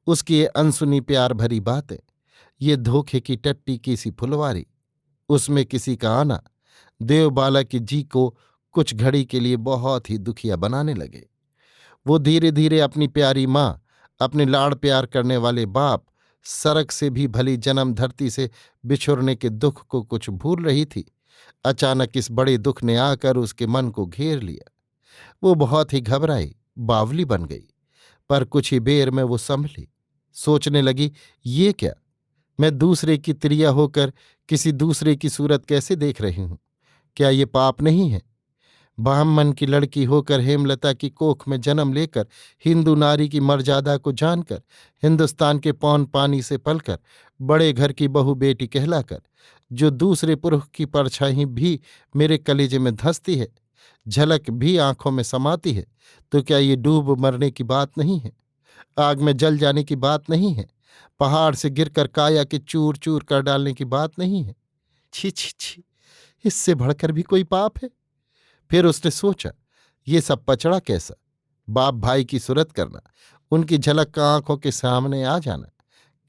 उसकी ये अनसुनी प्यार भरी बातें, ये धोखे की टट्टी की सी फुलवारी, उसमें किसी का आना देवबाला की जी को कुछ घड़ी के लिए बहुत ही दुखिया बनाने लगे। वो धीरे धीरे अपनी प्यारी माँ, अपने लाड़ प्यार करने वाले बाप, सरक से भी भली जन्म धरती से बिछुड़ने के दुख को कुछ भूल रही थी, अचानक इस बड़े दुख ने आकर उसके मन को घेर लिया। वो बहुत ही घबराई, बावली बन गई। पर कुछ ही बेर में वो संभली। सोचने लगी, ये क्या, मैं दूसरे की तिरिया होकर किसी दूसरे की सूरत कैसे देख रही हूं? क्या ये पाप नहीं है? ब्राह्मण की लड़की होकर, हेमलता की कोख में जन्म लेकर, हिंदू नारी की मर्यादा को जानकर, हिंदुस्तान के पौन पानी से पलकर, बड़े घर की बहू बेटी कहलाकर, जो दूसरे पुरुष की परछाई भी मेरे कलेजे में धंसती है, झलक भी आंखों में समाती है, तो क्या ये डूब मरने की बात नहीं है? आग में जल जाने की बात नहीं है? पहाड़ से गिरकर काया के चूर चूर कर डालने की बात नहीं है? छी छी छी, इससे बढ़कर भी कोई पाप है? फिर उसने सोचा, ये सब पचड़ा कैसा? बाप भाई की सुरत करना, उनकी झलक का आंखों के सामने आ जाना,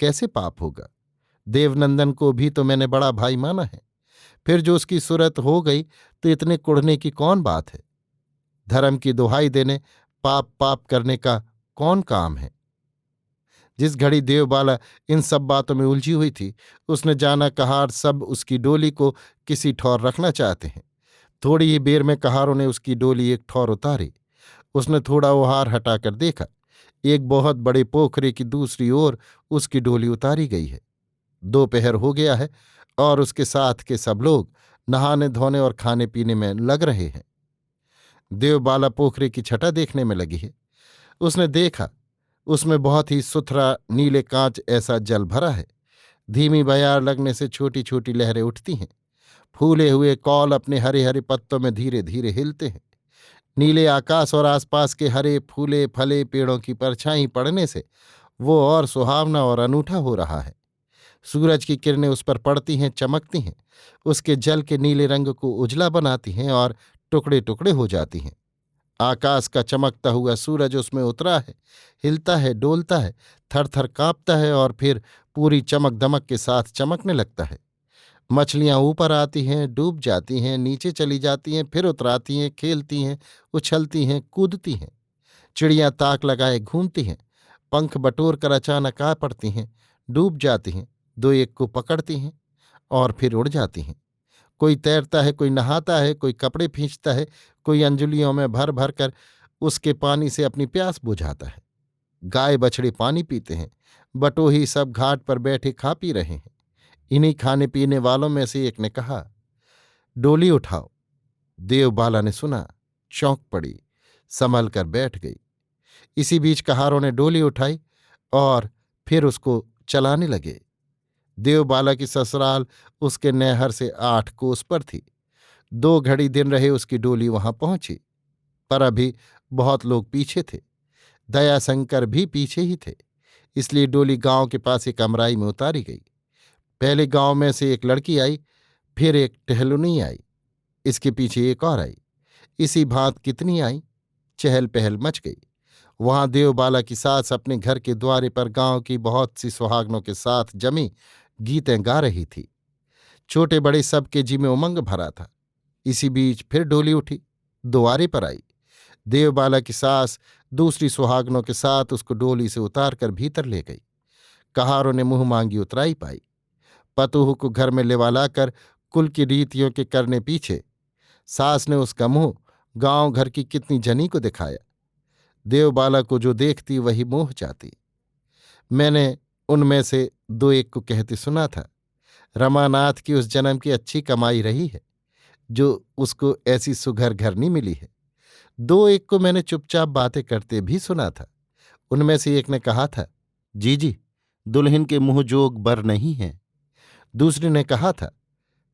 कैसे पाप होगा? देवनंदन को भी तो मैंने बड़ा भाई माना है। फिर जो उसकी सुरत हो गई तो इतने कुढ़ने की कौन बात है? धर्म की दुहाई देने पाप पाप करने का कौन काम है? जिस घड़ी देवबाला इन सब बातों में उलझी हुई थी, उसने जाना कहार सब उसकी डोली को किसी ठौर रखना चाहते हैं। थोड़ी ही देर में कहारों ने उसकी डोली एक ठौर उतारी। उसने थोड़ा ओहार हटाकर देखा, एक बहुत बड़े पोखरे की दूसरी ओर उसकी डोली उतारी गई है। दोपहर हो गया है और उसके साथ के सब लोग नहाने धोने और खाने पीने में लग रहे हैं। देवबाला पोखरे की छटा देखने में लगी है। उसने देखा, उसमें बहुत ही सुथरा नीले कांच ऐसा जल भरा है। धीमी बयार लगने से छोटी छोटी लहरें उठती हैं। फूले हुए कौल अपने हरे हरे पत्तों में धीरे धीरे हिलते हैं। नीले आकाश और आसपास के हरे फूले फले पेड़ों की परछाई पड़ने से वो और सुहावना और अनूठा हो रहा है। सूरज की किरणें उस पर पड़ती हैं, चमकती हैं, उसके जल के नीले रंग को उजला बनाती हैं और टुकड़े टुकड़े हो जाती हैं। आकाश का चमकता हुआ सूरज उसमें उतरा है, हिलता है, डोलता है, थर थर काँपता है और फिर पूरी चमक दमक के साथ चमकने लगता है। मछलियां ऊपर आती हैं, डूब जाती हैं, नीचे चली जाती हैं, फिर उतराती हैं, खेलती हैं, उछलती हैं, कूदती हैं। चिड़ियां ताक लगाए घूमती हैं, पंख बटोर कर अचानक आ पड़ती हैं, डूब जाती हैं, दो एक को पकड़ती हैं और फिर उड़ जाती हैं। कोई तैरता है, कोई नहाता है, कोई कपड़े खींचता है, कोई अंजुलियों में भर भर कर उसके पानी से अपनी प्यास बुझाता है। गाय बछड़े पानी पीते हैं, बटोही सब घाट पर बैठे खा पी रहे हैं। इन्हीं खाने पीने वालों में से एक ने कहा, डोली उठाओ। देवबाला ने सुना, चौंक पड़ी, संभल कर बैठ गई। इसी बीच कहारों ने डोली उठाई और फिर उसको चलाने लगे। देवबाला की ससुराल उसके नैहर से 8 कोस पर थी। 2 घड़ी दिन रहे उसकी डोली वहां पहुंची, पर अभी बहुत लोग पीछे थे। दयाशंकर भी पीछे ही थे, इसलिए डोली गांव के पास एक अमराई में उतारी गई। पहले गांव में से एक लड़की आई, फिर एक टहलुनी आई, इसके पीछे एक और आई। इसी भांत कितनी आई, चहल पहल मच गई। वहां देवबाला की सास अपने घर के द्वारे पर गांव की बहुत सी सुहागनों के साथ जमी गीतें गा रही थी। छोटे बड़े सबके जी में उमंग भरा था। इसी बीच फिर डोली उठी, द्वारे पर आई। देवबाला की सास दूसरी सुहागनों के साथ उसको डोली से उतार कर भीतर ले गई। कहारों ने मुंह मांगी उतराई पाई। पतोह को घर में लेवा लाकर कुल की रीतियों के करने पीछे सास ने उसका मुंह गांव घर की कितनी जनी को दिखाया। देवबाला को जो देखती वही मोह जाती। मैंने उनमें से 2 एक को कहते सुना था, रमानाथ की उस जन्म की अच्छी कमाई रही है जो उसको ऐसी सुघर घरनी मिली है। 2 एक को मैंने चुपचाप बातें करते भी सुना था। उनमें से एक ने कहा था, जी दुल्हन के मुंह जोग बर नहीं है। दूसरे ने कहा था,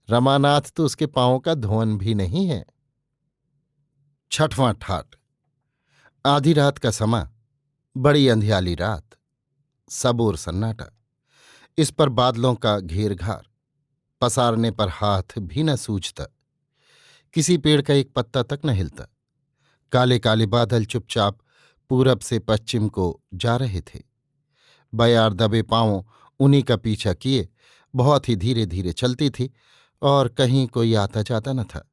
रमानाथ तो उसके पांवों का धोवन भी नहीं है। 6वां ठाट। आधी रात का समा, बड़ी अंधियाली रात, सबोर सन्नाटा। इस पर बादलों का घेरघार, पसारने पर हाथ भी न सूझता। किसी पेड़ का एक पत्ता तक न हिलता। काले काले बादल चुपचाप पूरब से पश्चिम को जा रहे थे। बयार दबे पांवों उन्हीं का पीछा किए बहुत ही धीरे धीरे चलती थी और कहीं कोई आता जाता न था।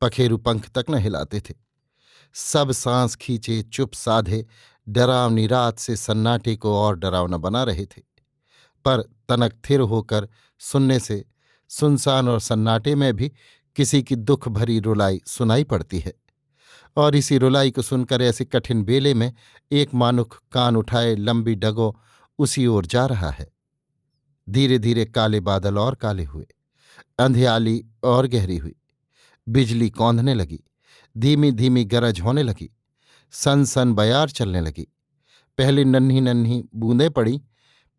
पखेरु पंख तक न हिलाते थे। सब सांस खींचे, चुप साधे, डरावनी रात से सन्नाटे को और डरावना बना रहे थे। पर तनक थिर होकर सुनने से सुनसान और सन्नाटे में भी किसी की दुख भरी रुलाई सुनाई पड़ती है। और इसी रुलाई को सुनकर ऐसे कठिन बेले में एक मानुख कान उठाए लंबी डगों उसी ओर जा रहा है। धीरे धीरे काले बादल और काले हुए, अंधियाली और गहरी हुई, बिजली कौंधने लगी, धीमी धीमी गरज होने लगी, सन सन बयार चलने लगी। पहले नन्ही नन्ही बूंदें पड़ी,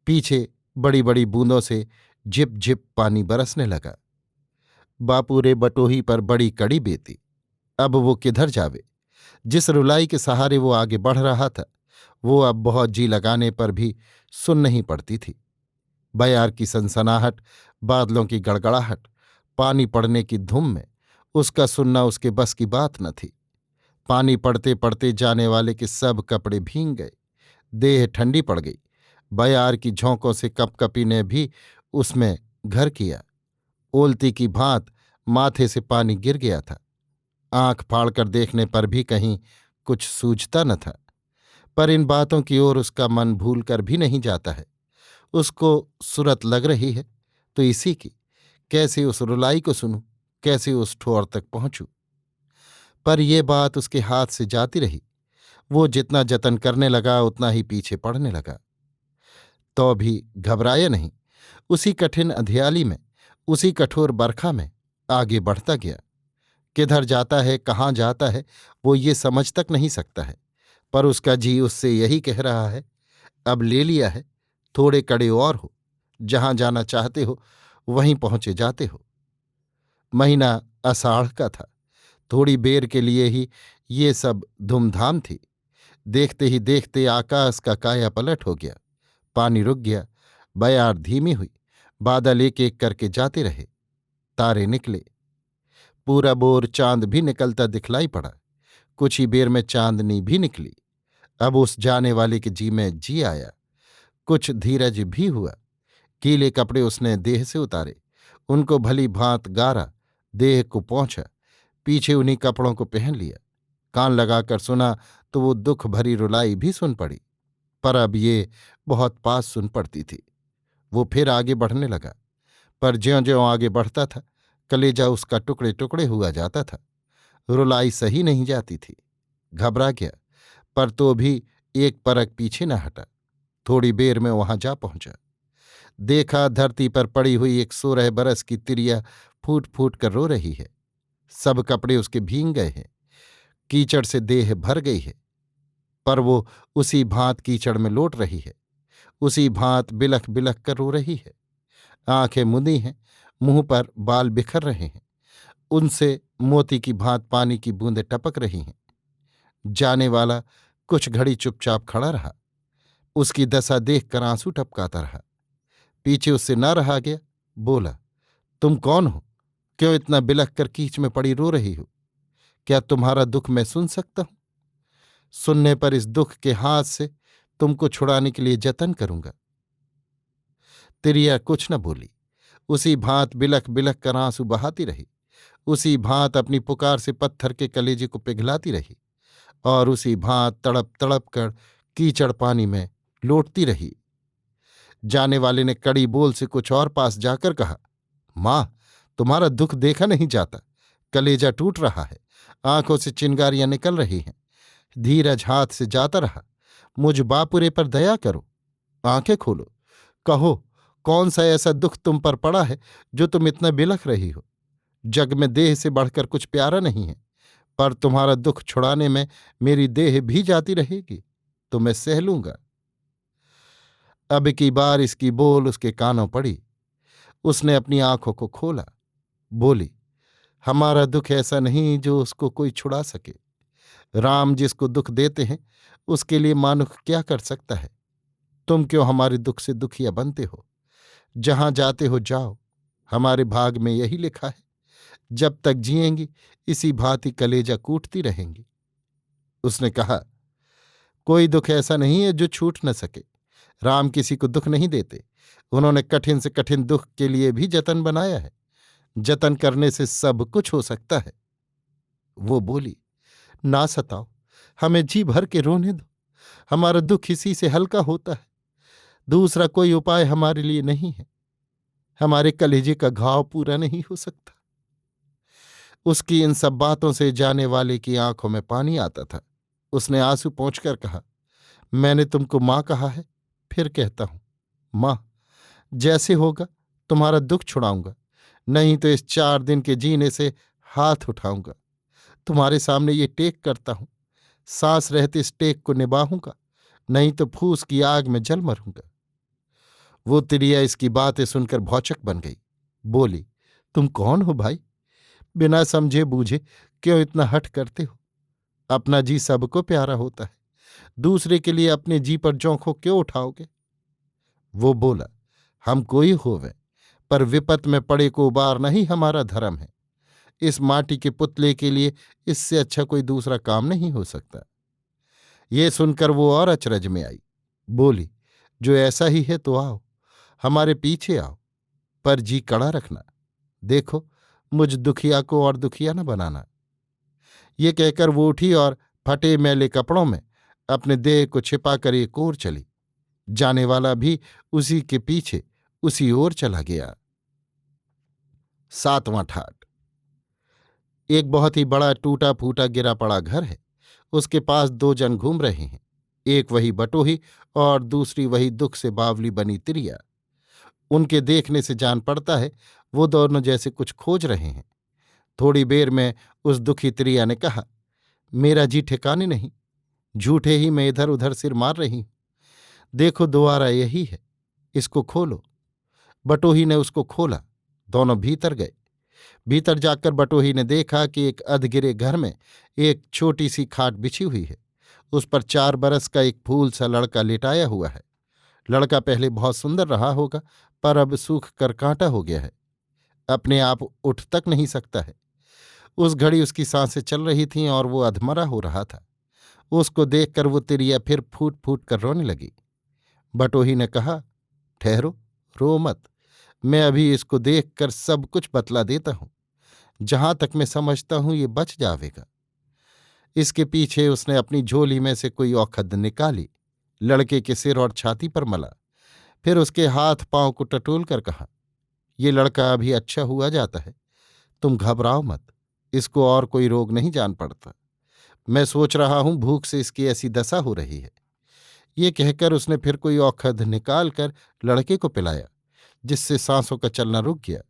पीछे बड़ी बड़ी बूंदों से झिप झिप पानी बरसने लगा। बापू रे बटोही पर बड़ी कड़ी बीती। अब वो किधर जावे। जिस रुलाई के सहारे वो आगे बढ़ रहा था वो अब बहुत जी लगाने पर भी सुन नहीं पड़ती थी। बयार की सनसनाहट, बादलों की गड़गड़ाहट, पानी पड़ने की धुम में उसका सुनना उसके बस की बात न थी। पानी पड़ते पड़ते जाने वाले के सब कपड़े भींग गए, देह ठंडी पड़ गई। बयार की झोंकों से कपकपी ने भी उसमें घर किया। ओलती की भांत माथे से पानी गिर गया था। आंख फाड़कर देखने पर भी कहीं कुछ सूझता न था। पर इन बातों की ओर उसका मन भूल कर भी नहीं जाता है। उसको सुरत लग रही है तो इसी की, कैसे उस रुलाई को सुनूं, कैसे उस ठोर तक पहुंचूं। पर यह बात उसके हाथ से जाती रही। वो जितना जतन करने लगा उतना ही पीछे पड़ने लगा। तो भी घबराया नहीं। उसी कठिन अंधियाली में, उसी कठोर बरखा में आगे बढ़ता गया। किधर जाता है, कहाँ जाता है, वो ये समझ तक नहीं सकता है। पर उसका जी उससे यही कह रहा है, अब ले लिया है, थोड़े कड़े और हो, जहां जाना चाहते हो वहीं पहुंचे जाते हो। महीना आषाढ़ का था। थोड़ी बेर के लिए ही ये सब धूमधाम थी। देखते ही देखते आकाश का काया पलट हो गया। पानी रुक गया, बयार धीमी हुई, बादल एक एक करके जाते रहे, तारे निकले। पूरा बोर चांद भी निकलता दिखलाई पड़ा। कुछ ही बेर में चांदनी भी निकली। अब उस जाने वाले के जी में जी आया। कुछ धीरज भी हुआ। गीले कपड़े उसने देह से उतारे, उनको भली भांत गारा, देह को पोंछा, पीछे उन्हीं कपड़ों को पहन लिया। कान लगाकर सुना तो वो दुख भरी रुलाई भी सुन पड़ी, पर अब ये बहुत पास सुन पड़ती थी। वो फिर आगे बढ़ने लगा, पर ज्यों-ज्यों आगे बढ़ता था कलेजा उसका टुकड़े टुकड़े हुआ जाता था। रुलाई सही नहीं जाती थी। घबरा गया, पर तो भी एक परख पीछे न हटा। थोड़ी बेर में वहां जा पहुंचा। देखा धरती पर पड़ी हुई एक 16 बरस की तिरिया फूट फूट कर रो रही है। सब कपड़े उसके भींग गए हैं, कीचड़ से देह भर गई है, पर वो उसी भांत कीचड़ में लौट रही है, उसी भांत बिलख बिलख कर रो रही है। आंखें मुंदी हैं, मुंह पर बाल बिखर रहे हैं, उनसे मोती की भांत पानी की बूंदें टपक रही हैं। जाने वाला कुछ घड़ी चुपचाप खड़ा रहा। उसकी दशा देखकर आंसू टपकाता रहा। पीछे उससे न रहा गया। बोला, तुम कौन हो? क्यों इतना बिलख कर कीच में पड़ी रो रही हो? क्या तुम्हारा दुख मैं सुन सकता हूं? सुनने पर इस दुख के हाथ से तुमको छुड़ाने के लिए जतन करूंगा। तिरिया कुछ न बोली, उसी भांत बिलख बिलख कर आंसू बहाती रही, उसी भांत अपनी पुकार से पत्थर के कलेजे को पिघलाती रही, और उसी भांत तड़प तड़प कर कीचड़ पानी में लौटती रही। जाने वाले ने कड़ी बोल से कुछ और पास जाकर कहा, मां, तुम्हारा दुख देखा नहीं जाता, कलेजा टूट रहा है, आंखों से चिंगारियां निकल रही हैं। धीरज हाथ से जाता रहा। मुझ बापुरे पर दया करो, आंखें खोलो, कहो कौन सा ऐसा दुख तुम पर पड़ा है जो तुम इतना बिलख रही हो। जग में देह से बढ़कर कुछ प्यारा नहीं है, पर तुम्हारा दुख छुड़ाने में मेरी देह भी जाती रहेगी तो मैं सह लूंगा। अब की बार इसकी बोल उसके कानों पड़ी। उसने अपनी आंखों को खोला। बोली, हमारा दुख ऐसा नहीं जो उसको कोई छुड़ा सके। राम जिसको दुख देते हैं उसके लिए मानुख क्या कर सकता है। तुम क्यों हमारे दुख से दुखिया बनते हो? जहां जाते हो जाओ, हमारे भाग में यही लिखा है। जब तक जिएंगी इसी भांति कलेजा कूटती रहेंगी। उसने कहा, कोई दुख ऐसा नहीं है जो छूट न सके। राम किसी को दुख नहीं देते। उन्होंने कठिन से कठिन दुख के लिए भी जतन बनाया है। जतन करने से सब कुछ हो सकता है। वो बोली, ना सताओ, हमें जी भर के रोने दो, हमारा दुख इसी से हल्का होता है। दूसरा कोई उपाय हमारे लिए नहीं है। हमारे कलेजे का घाव पूरा नहीं हो सकता। उसकी इन सब बातों से जाने वाले की आंखों में पानी आता था। उसने आंसू पोंछकर कहा, मैंने तुमको मां कहा है, फिर कहता हूं, मां, जैसे होगा तुम्हारा दुख छुड़ाऊंगा, नहीं तो इस 4 दिन के जीने से हाथ उठाऊंगा। तुम्हारे सामने ये टेक करता हूं, सांस रहते इस टेक को निभाऊंगा, नहीं तो फूस की आग में जल मरूंगा। वो तिरिया इसकी बातें सुनकर भौचक बन गई। बोली, तुम कौन हो भाई? बिना समझे बूझे क्यों इतना हठ करते हो? अपना जी सबको प्यारा होता है, दूसरे के लिए अपने जी पर जोंखों क्यों उठाओगे? वो बोला, हम कोई होवें, पर विपत में पड़े को उबारना ही हमारा धर्म है। इस माटी के पुतले के लिए इससे अच्छा कोई दूसरा काम नहीं हो सकता। ये सुनकर वो और अचरज में आई। बोली, जो ऐसा ही है तो आओ, हमारे पीछे आओ, पर जी कड़ा रखना। देखो, मुझ दुखिया को और दुखिया न बनाना। ये कहकर वो उठी और फटे मैले कपड़ों में अपने देह को छिपाकर एक ओर चली। जाने वाला भी उसी के पीछे उसी ओर चला गया। 7वां ठाट। एक बहुत ही बड़ा टूटा फूटा गिरा पड़ा घर है। उसके पास 2 जन घूम रहे हैं। एक वही बटोही और दूसरी वही दुख से बावली बनी तिरिया। उनके देखने से जान पड़ता है वो दोनों जैसे कुछ खोज रहे हैं। थोड़ी देर में उस दुखी तिरिया ने कहा, मेरा जी ठिकाने नहीं, झूठे ही मैं इधर उधर सिर मार रही हूं। देखो, द्वारा यही है, इसको खोलो। बटोही ने उसको खोला। दोनों भीतर गए। भीतर जाकर बटोही ने देखा कि एक अधगिरे घर में एक छोटी सी खाट बिछी हुई है। उस पर 4 बरस का एक फूल सा लड़का लिटाया हुआ है। लड़का पहले बहुत सुंदर रहा होगा, पर अब सूख कर कांटा हो गया है। अपने आप उठ तक नहीं सकता है। उस घड़ी उसकी सांसें चल रही थीं और वो अधमरा हो रहा था। उसको देखकर वो तिरिया फिर फूट फूट कर रोने लगी। बटोही ने कहा, ठहरो, रो मत, मैं अभी इसको देखकर सब कुछ बतला देता हूं। जहां तक मैं समझता हूं ये बच जावेगा। इसके पीछे उसने अपनी झोली में से कोई औखद निकाली, लड़के के सिर और छाती पर मला, फिर उसके हाथ पांव को टटोल कर कहा, ये लड़का अभी अच्छा हुआ जाता है, तुम घबराओ मत, इसको और कोई रोग नहीं जान पड़ता। मैं सोच रहा हूं भूख से इसकी ऐसी दशा हो रही है। ये कहकर उसने फिर कोई औखद निकाल कर लड़के को पिलाया, जिससे सांसों का चलना रुक गया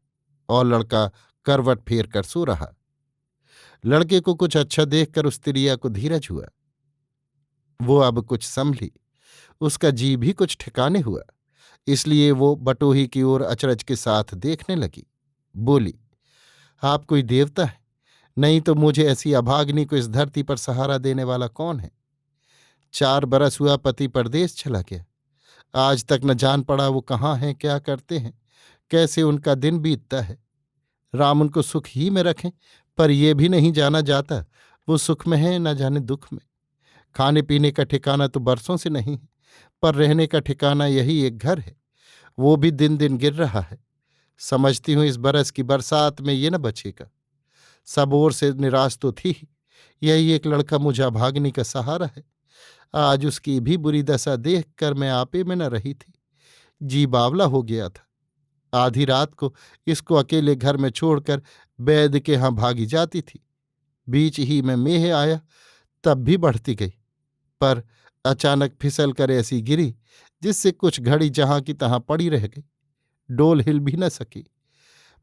और लड़का करवट फेर कर सो रहा। लड़के को कुछ अच्छा देखकर उस तिरिया को धीरज हुआ। वो अब कुछ संभली, उसका जी भी कुछ ठिकाने हुआ। इसलिए वो बटोही की ओर अचरज के साथ देखने लगी। बोली, आप कोई देवता है, नहीं तो मुझे ऐसी अभाग्नि को इस धरती पर सहारा देने वाला कौन है? 4 बरस हुआ पति परदेश चला गया। आज तक न जान पड़ा वो कहाँ हैं, क्या करते हैं, कैसे उनका दिन बीतता है। राम उनको सुख ही में रखें, पर यह भी नहीं जाना जाता वो सुख में है न जाने दुख में। खाने पीने का ठिकाना तो बरसों से नहीं है, पर रहने का ठिकाना यही एक घर है, वो भी दिन दिन गिर रहा है। समझती हूं इस बरस की बरसात में ये न बचेगा। सब ओर से निराश तो थी ही, यही एक लड़का मुझे अभाग्नि का सहारा है। आज उसकी भी बुरी दशा देख कर मैं आपे में न रही थी, जी बावला हो गया था। आधी रात को इसको अकेले घर में छोड़कर वैद्य के यहाँ भागी जाती थी। बीच ही में मेह आया, तब भी बढ़ती गई, पर अचानक फिसल कर ऐसी गिरी जिससे कुछ घड़ी जहां की तहां पड़ी रह गई, डोल हिल भी न सकी।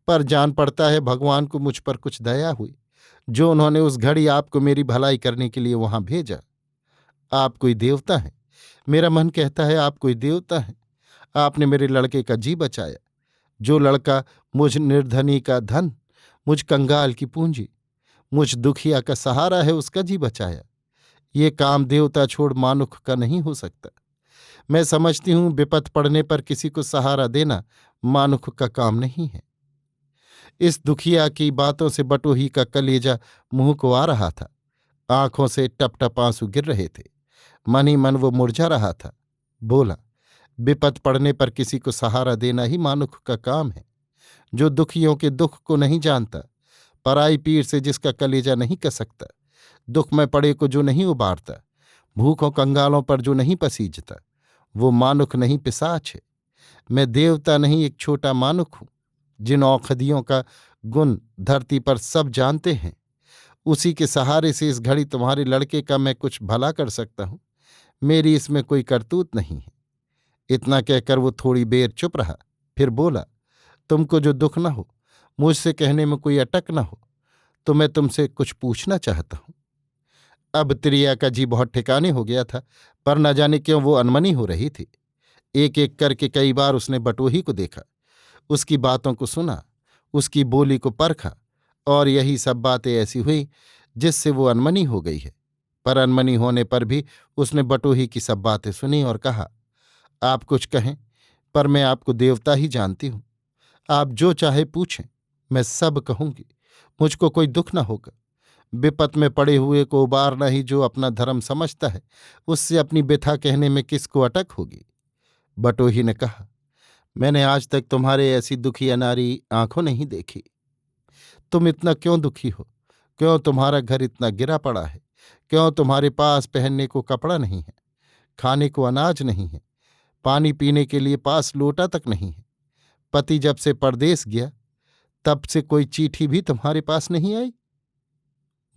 पर जान पड़ता है भगवान को मुझ पर कुछ दया हुई, जो उन्होंने उस घड़ी आपको मेरी भलाई करने के लिए वहां भेजा। आप कोई देवता हैं, मेरा मन कहता है आप कोई देवता हैं। आपने मेरे लड़के का जी बचाया। जो लड़का मुझ निर्धनी का धन, मुझ कंगाल की पूंजी, मुझ दुखिया का सहारा है, उसका जी बचाया। ये काम देवता छोड़ मानुख का नहीं हो सकता। मैं समझती हूं विपत पड़ने पर किसी को सहारा देना मानुख का काम नहीं है। इस दुखिया की बातों से बटोही का कलेजा मुंह को आ रहा था। आंखों से टप टप आंसू गिर रहे थे। मन ही मन वो मुरझा रहा था। बोला, विपत पड़ने पर किसी को सहारा देना ही मानुख का काम है। जो दुखियों के दुख को नहीं जानता, पराई पीर से जिसका कलेजा नहीं कसकता, दुख में पड़े को जो नहीं उबारता, भूखों कंगालों पर जो नहीं पसीजता, वो मानुख नहीं, पिशाच है। मैं देवता नहीं, एक छोटा मानुख हूं। जिन औषधियों का गुण धरती पर सब जानते हैं, उसी के सहारे से इस घड़ी तुम्हारे लड़के का मैं कुछ भला कर सकता हूं। मेरी इसमें कोई करतूत नहीं है। इतना कहकर वो थोड़ी देर चुप रहा, फिर बोला, तुमको जो दुख न हो, मुझसे कहने में कोई अटक न हो, तो मैं तुमसे कुछ पूछना चाहता हूं। अब त्रिया का जी बहुत ठिकाने हो गया था, पर न जाने क्यों वो अनमनी हो रही थी। एक एक करके कई बार उसने बटोही को देखा, उसकी बातों को सुना, उसकी बोली को परखा, और यही सब बातें ऐसी हुई जिससे वो अनमनी हो गई है। पर अनमनी होने पर भी उसने बटोही की सब बातें सुनी और कहा, आप कुछ कहें, पर मैं आपको देवता ही जानती हूं। आप जो चाहे पूछें, मैं सब कहूंगी। मुझको कोई दुख न होगा। विपत में पड़े हुए को उबारना ही जो अपना धर्म समझता है, उससे अपनी व्यथा कहने में किसको अटक होगी। बटोही ने कहा, मैंने आज तक तुम्हारे ऐसी दुखी अनारी आंखों नहीं देखी। तुम इतना क्यों दुखी हो? क्यों तुम्हारा घर इतना गिरा पड़ा है? क्यों तुम्हारे पास पहनने को कपड़ा नहीं है, खाने को अनाज नहीं है, पानी पीने के लिए पास लोटा तक नहीं है? पति जब से परदेस गया, तब से कोई चिट्ठी भी तुम्हारे पास नहीं आई।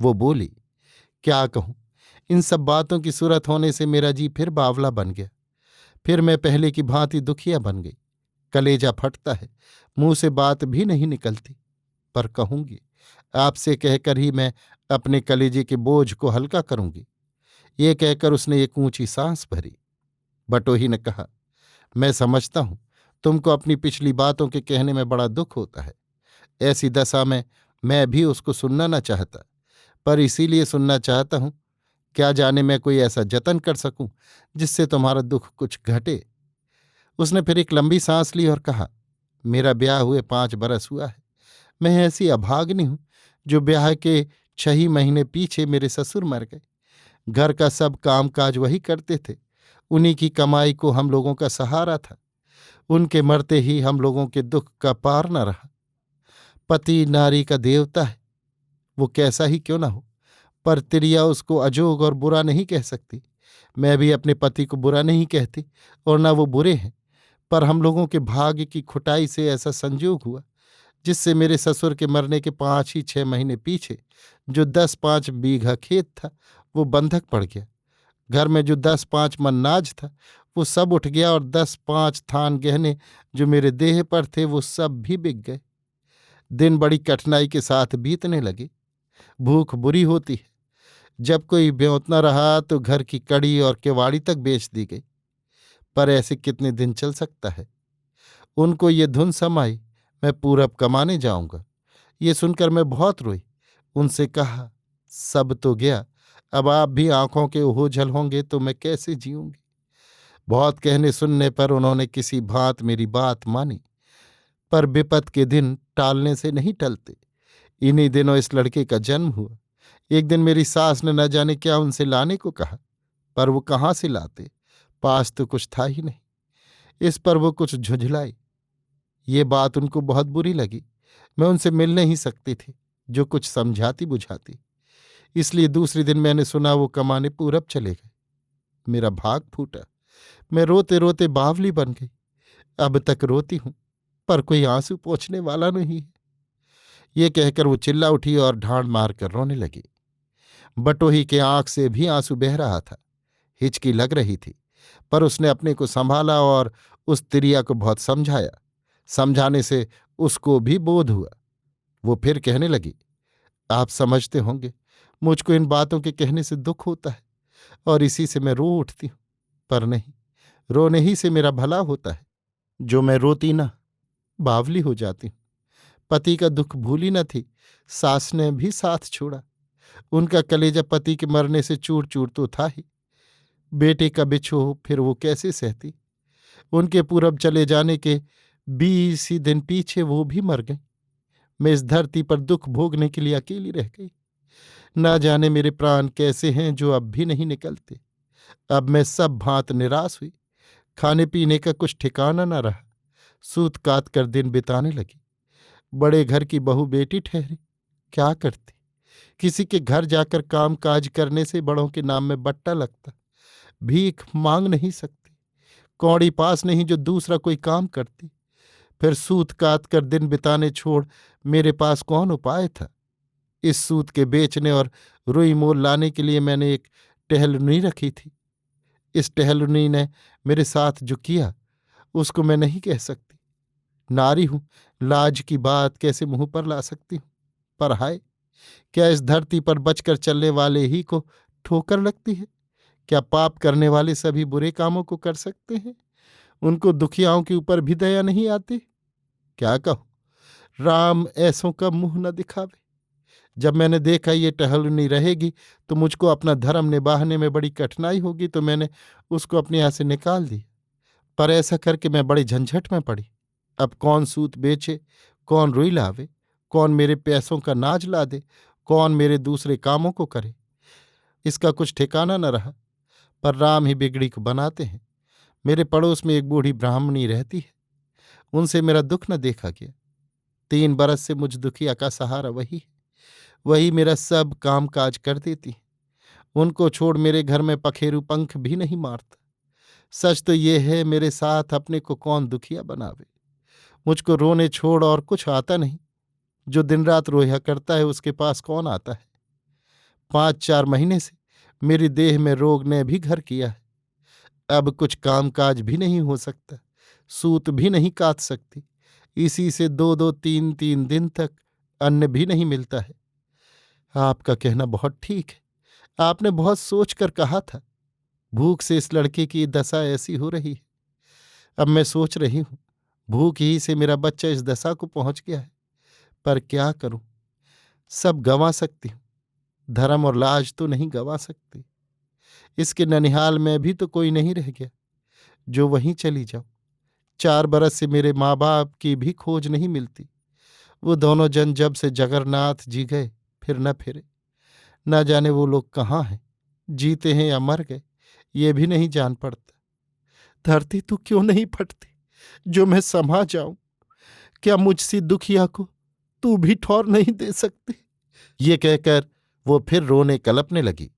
वो बोली, क्या कहूं, इन सब बातों की सूरत होने से मेरा जी फिर बावला बन गया। फिर मैं पहले की भांति दुखिया बन गई। कलेजा फटता है, मुंह से बात भी नहीं निकलती। पर कहूंगी, आपसे कहकर ही मैं अपने कलेजे के बोझ को हल्का करूंगी। ये कहकर उसने एक ऊंची सांस भरी। बटोही ने कहा, मैं समझता हूं तुमको अपनी पिछली बातों के कहने में बड़ा दुख होता है। ऐसी दशा में मैं भी उसको सुनना न चाहता, पर इसीलिए सुनना चाहता हूं, क्या जाने मैं कोई ऐसा जतन कर सकूं जिससे तुम्हारा दुख कुछ घटे। उसने फिर एक लंबी सांस ली और कहा, मेरा ब्याह हुए 5 बरस हुआ है। मैं ऐसी अभागिनी हूं जो ब्याह के 6 ही महीने पीछे मेरे ससुर मर गए। घर का सब कामकाज वही करते थे, उन्हीं की कमाई को हम लोगों का सहारा था। उनके मरते ही हम लोगों के दुख का पार न रहा। पति नारी का देवता है, वो कैसा ही क्यों ना हो, पर तिरिया उसको अजोग और बुरा नहीं कह सकती। मैं भी अपने पति को बुरा नहीं कहती, और न वो बुरे हैं। पर हम लोगों के भाग्य की खुटाई से ऐसा संजोग हुआ, जिससे मेरे ससुर के मरने के 5 ही 6 महीने पीछे जो 10-5 बीघा खेत था, वो बंधक पड़ गया। घर में जो 10-5 मन नाज था, वो सब उठ गया, और 10-5 थान गहने जो मेरे देह पर थे, वो सब भी बिक गए। दिन बड़ी कठिनाई के साथ बीतने लगे। भूख बुरी होती है। जब कोई ब्योंत न रहा तो घर की कड़ी और केवाड़ी तक बेच दी गई। पर ऐसे कितने दिन चल सकता है। उनको ये धुन समाई, मैं पूरब कमाने जाऊंगा। ये सुनकर मैं बहुत रोई। उनसे कहा, सब तो गया, अब आप भी आंखों के ओझल होंगे तो मैं कैसे जीऊंगी। बहुत कहने सुनने पर उन्होंने किसी भांत मेरी बात मानी, पर विपत के दिन टालने से नहीं टलते। इन्हीं दिनों इस लड़के का जन्म हुआ। एक दिन मेरी सास ने न जाने क्या उनसे लाने को कहा, पर वो कहाँ से लाते, पास तो कुछ था ही नहीं। इस पर वो कुछ झुंझलाई। ये बात उनको बहुत बुरी लगी। मैं उनसे मिल नहीं सकती थी, जो कुछ समझाती बुझाती। इसलिए दूसरे दिन मैंने सुना वो कमाने पूरब चले गए। मेरा भाग फूटा। मैं रोते रोते बावली बन गई। अब तक रोती हूं, पर कोई आंसू पोंछने वाला नहीं है। ये कहकर वो चिल्ला उठी और ढांड मारकर रोने लगी। बटोही के आंख से भी आंसू बह रहा था। हिचकी लग रही थी, पर उसने अपने को संभाला और उस तिरिया को बहुत समझाया। समझाने से उसको भी बोध हुआ। वो फिर कहने लगी, आप समझते होंगे मुझको इन बातों के कहने से दुख होता है, और इसी से मैं रो उठती हूं। पर नहीं, रोने ही से मेरा भला होता है। जो मैं रोती ना, बावली हो जाती हूं। पति का दुख भूली न थी, सास ने भी साथ छोड़ा। उनका कलेजा पति के मरने से चूर चूर तो था ही। बेटे का बिछोह फिर वो कैसे सहती। उनके पूरब चले जाने के 20 ही दिन पीछे वो भी मर गई। मैं इस धरती पर दुख भोगने के लिए अकेली रह गई। ना जाने मेरे प्राण कैसे हैं जो अब भी नहीं निकलते। अब मैं सब भांत निराश हुई। खाने पीने का कुछ ठिकाना न रहा। सूत कात कर दिन बिताने लगी। बड़े घर की बहू बेटी ठहरी, क्या करती। किसी के घर जाकर काम काज करने से बड़ों के नाम में बट्टा लगता। भीख मांग नहीं सकती। कौड़ी पास नहीं जो दूसरा कोई काम करती। फिर सूत कात कर दिन बिताने छोड़ मेरे पास कौन उपाय था। इस सूत के बेचने और रुई मोल लाने के लिए मैंने एक टहलुनी रखी थी। इस टहलुनी ने मेरे साथ जो किया उसको मैं नहीं कह सकती। नारी हूं, लाज की बात कैसे मुंह पर ला सकती हूं। पर हाय, क्या इस धरती पर बचकर चलने वाले ही को ठोकर लगती है? क्या पाप करने वाले सभी बुरे कामों को कर सकते हैं? उनको दुखियाओं के ऊपर भी दया नहीं आती? क्या कहूं, राम ऐसों का मुंह न दिखावे। जब मैंने देखा ये टहलनी रहेगी तो मुझको अपना धर्म निभाने में बड़ी कठिनाई होगी, तो मैंने उसको अपने यहां से निकाल दी। पर ऐसा करके मैं बड़ी झंझट में पड़ी। अब कौन सूत बेचे, कौन रुई लावे, कौन मेरे पैसों का नाज ला दे, कौन मेरे दूसरे कामों को करे, इसका कुछ ठिकाना न रहा। पर राम ही बिगड़ी को बनाते हैं। मेरे पड़ोस में एक बूढ़ी ब्राह्मणी रहती है, उनसे मेरा दुख न देखा गया। 3 बरस से मुझ दुखिया का सहारा वही है। वही मेरा सब काम काज कर देती है। उनको छोड़ मेरे घर में पखेरु पंख भी नहीं मारता। सच तो ये है, मेरे साथ अपने को कौन दुखिया बनावे। मुझको रोने छोड़ और कुछ आता नहीं। जो दिन रात रोया करता है उसके पास कौन आता है। 5-4 महीने से मेरी देह में रोग ने भी घर किया है। अब कुछ काम काज भी नहीं हो सकता, सूत भी नहीं काट सकती। इसी से 2-2 3-3 दिन तक अन्न भी नहीं मिलता है। आपका कहना बहुत ठीक है। आपने बहुत सोच कर कहा था। भूख से इस लड़के की दशा ऐसी हो रही है। अब मैं सोच रही हूं, भूख ही से मेरा बच्चा इस दशा को पहुंच गया है। पर क्या करूं, सब गंवा सकती हूं, धर्म और लाज तो नहीं गंवा सकती। इसके ननिहाल में भी तो कोई नहीं रह गया जो वहीं चली जाऊं। 4 बरस से मेरे माँ बाप की भी खोज नहीं मिलती। वो दोनों जन जब से जगन्नाथ जी गए फिर न फिरे। न जाने वो लोग कहाँ हैं, जीते हैं या मर गए, ये भी नहीं जान पड़ता। धरती तू क्यों नहीं फटती जो मैं समा जाऊं? क्या मुझसी दुखिया को तू भी ठौर नहीं दे सकती? ये कहकर वो फिर रोने कलपने लगी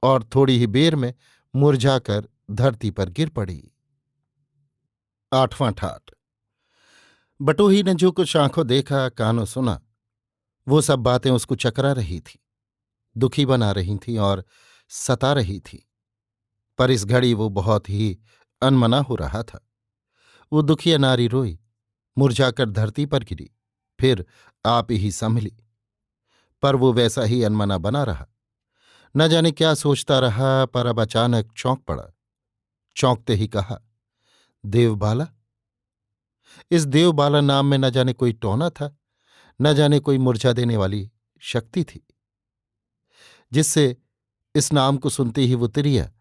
और थोड़ी ही देर में मुरझाकर धरती पर गिर पड़ी। 8वां ठाट। बटोही ने जो कुछ आंखों देखा, कानों सुना, वो सब बातें उसको चकरा रही थी, दुखी बना रही थीं और सता रही थी। पर इस घड़ी वो बहुत ही अनमना हो रहा था। वो दुखिया नारी रोई, मुरझाकर धरती पर गिरी, फिर आप ही संभली। पर वो वैसा ही अनमना बना रहा। न जाने क्या सोचता रहा, पर अब अचानक चौंक पड़ा। चौंकते ही कहा, देवबाला। इस देवबाला नाम में न जाने कोई टोना था, न जाने कोई मुरझा देने वाली शक्ति थी, जिससे इस नाम को सुनते ही वो तिरिया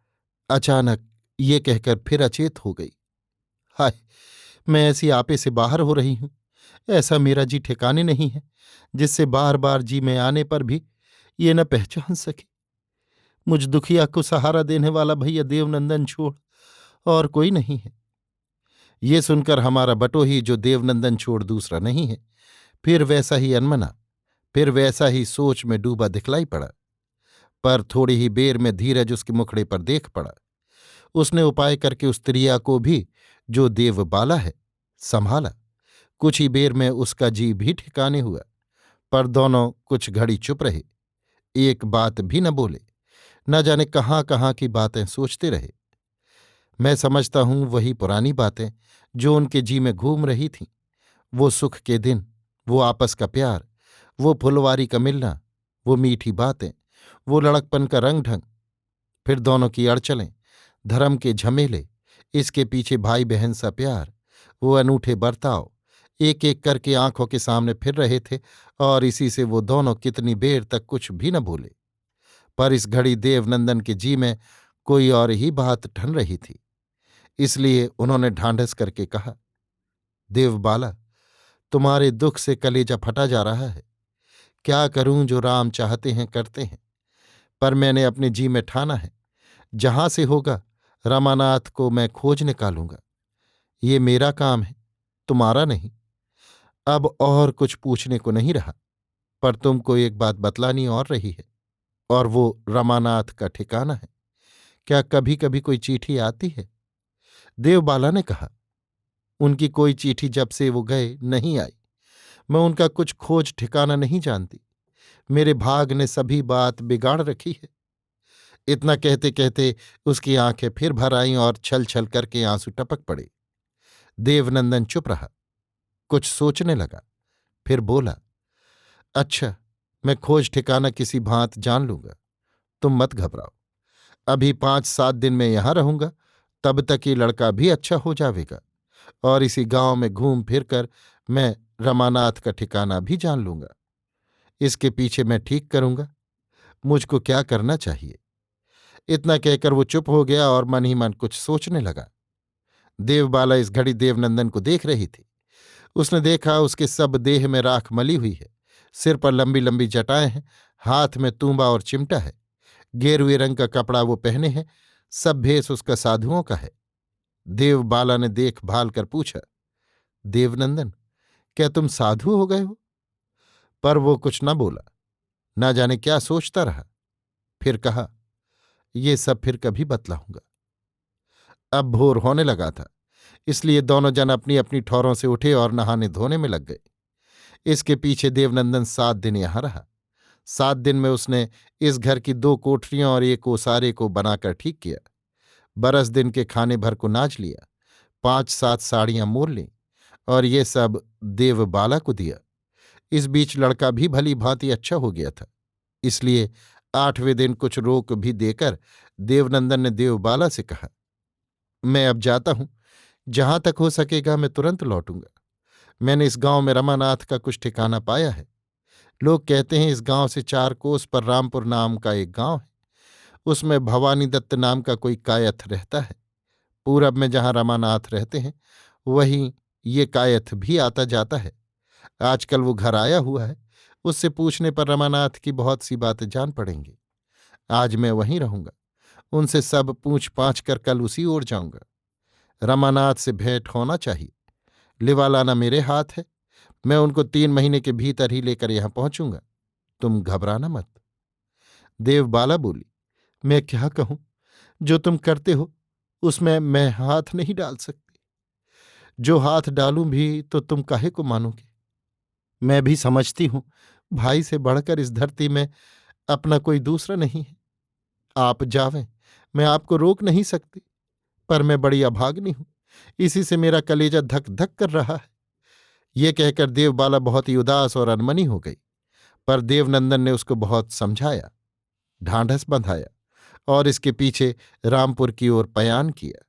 अचानक ये कहकर फिर अचेत हो गई। हाय, मैं ऐसी आपे से बाहर हो रही हूं। ऐसा मेरा जी ठिकाने नहीं है जिससे बार बार जी में आने पर भी ये न पहचान सके। मुझ दुखिया को सहारा देने वाला भैया देवनंदन छोड़ और कोई नहीं है। ये सुनकर हमारा बटोही, जो देवनंदन छोड़ दूसरा नहीं है, फिर वैसा ही अनमना, फिर वैसा ही सोच में डूबा दिखलाई पड़ा। पर थोड़ी ही देर में धीरज उसके मुखड़े पर देख पड़ा। उसने उपाय करके उस स्त्रिया को भी, जो देवबाला है, संभाला। कुछ ही देर में उसका जी भी ठिकाने हुआ। पर दोनों कुछ घड़ी चुप रहे, एक बात भी न बोले। न जाने कहाँ कहाँ की बातें सोचते रहे। मैं समझता हूं वही पुरानी बातें जो उनके जी में घूम रही थीं। वो सुख के दिन, वो आपस का प्यार, वो फुलवारी का मिलना, वो मीठी बातें, वो लड़कपन का रंग ढंग, फिर दोनों की अड़चलें, धर्म के झमेले, इसके पीछे भाई बहन सा प्यार, वो अनूठे बर्ताव, एक एक करके आंखों के सामने फिर रहे थे। और इसी से वो दोनों कितनी देर तक कुछ भी न बोले। पर इस घड़ी देवनंदन के जी में कोई और ही बात ठन रही थी। इसलिए उन्होंने ढांढस करके कहा, देवबाला, तुम्हारे दुख से कलेजा फटा जा रहा है। क्या करूं, जो राम चाहते हैं करते हैं। पर मैंने अपने जी में ठाना है, जहां से होगा रमानाथ को मैं खोज निकालूंगा। ये मेरा काम है, तुम्हारा नहीं। अब और कुछ पूछने को नहीं रहा। पर तुमको एक बात बतलानी और रही है, और वो रमानाथ का ठिकाना है। क्या कभी कभी कोई चिट्ठी आती है? देवबाला ने कहा, उनकी कोई चिट्ठी जब से वो गए नहीं आई। मैं उनका कुछ खोज ठिकाना नहीं जानती। मेरे भाग ने सभी बात बिगाड़ रखी है। इतना कहते कहते उसकी आंखें फिर भर आईं और छल छल करके आंसू टपक पड़े। देवनंदन चुप रहा, कुछ सोचने लगा, फिर बोला, अच्छा, मैं खोज ठिकाना किसी भांत जान लूंगा, तुम मत घबराओ। अभी 5-7 दिन में यहां रहूंगा, तब तक ये लड़का भी अच्छा हो जाएगा और इसी गांव में घूम फिर कर मैं रमानाथ का ठिकाना भी जान लूंगा। इसके पीछे मैं ठीक करूंगा, मुझको क्या करना चाहिए। इतना कहकर वो चुप हो गया और मन ही मन कुछ सोचने लगा। देवबाला इस घड़ी देवनंदन को देख रही थी। उसने देखा उसके सब देह में राख मली हुई है, सिर पर लंबी लंबी जटाएं हैं, हाथ में तूंबा और चिमटा है, गेरुए रंग का कपड़ा वो पहने हैं, सब भेष उसका साधुओं का है। देवबाला ने देख भाल कर पूछा, देवनंदन, क्या तुम साधु हो गए हो? पर वो कुछ न बोला, ना जाने क्या सोचता रहा। फिर कहा, ये सब फिर कभी बतलाऊंगा। अब भोर होने लगा था, इसलिए दोनों जन अपनी अपनी ठौरों से उठे और नहाने धोने में लग गए। इसके पीछे देवनंदन 7 दिन यहां रहा। 7 दिन में उसने इस घर की 2 कोठरियां और एक ओसारे को बनाकर ठीक किया। बरस दिन के खाने भर को नाच लिया, 5-7 साड़ियां मोल लीं और ये सब देवबाला को दिया। इस बीच लड़का भी भली भांति अच्छा हो गया था, इसलिए 8वें दिन कुछ रोक भी देकर देवनंदन ने देवबाला से कहा, मैं अब जाता हूं, जहां तक हो सकेगा मैं तुरंत लौटूंगा। मैंने इस गांव में रमानाथ का कुछ ठिकाना पाया है। लोग कहते हैं इस गांव से 4 कोस पर रामपुर नाम का एक गांव है, उसमें भवानी दत्त नाम का कोई कायथ रहता है। पूरब में जहां रमानाथ रहते हैं वहीं ये कायथ भी आता जाता है। आजकल वो घर आया हुआ है, उससे पूछने पर रमानाथ की बहुत सी बातें जान पड़ेंगी। आज मैं वहीं रहूंगा, उनसे सब पूछ पाछ कर कल उसी ओर जाऊंगा। रमानाथ से भेंट होना चाहिए। लिवालाना मेरे हाथ है, मैं उनको 3 महीने के भीतर ही लेकर यहां पहुंचूंगा। तुम घबराना मत। देवबाला बोली, मैं क्या कहूं, जो तुम करते हो उसमें मैं हाथ नहीं डाल सकती। जो हाथ डालूं भी तो तुम काहे को मानोगे। मैं भी समझती हूं, भाई से बढ़कर इस धरती में अपना कोई दूसरा नहीं है। आप जावें, मैं आपको रोक नहीं सकती, पर मैं बड़ी अभागनी हूं, इसी से मेरा कलेजा धक धक कर रहा है। ये कहकर देवबाला बहुत ही उदास और अनमनी हो गई, पर देवनंदन ने उसको बहुत समझाया, ढांढस बंधाया और इसके पीछे रामपुर की ओर पयान किया।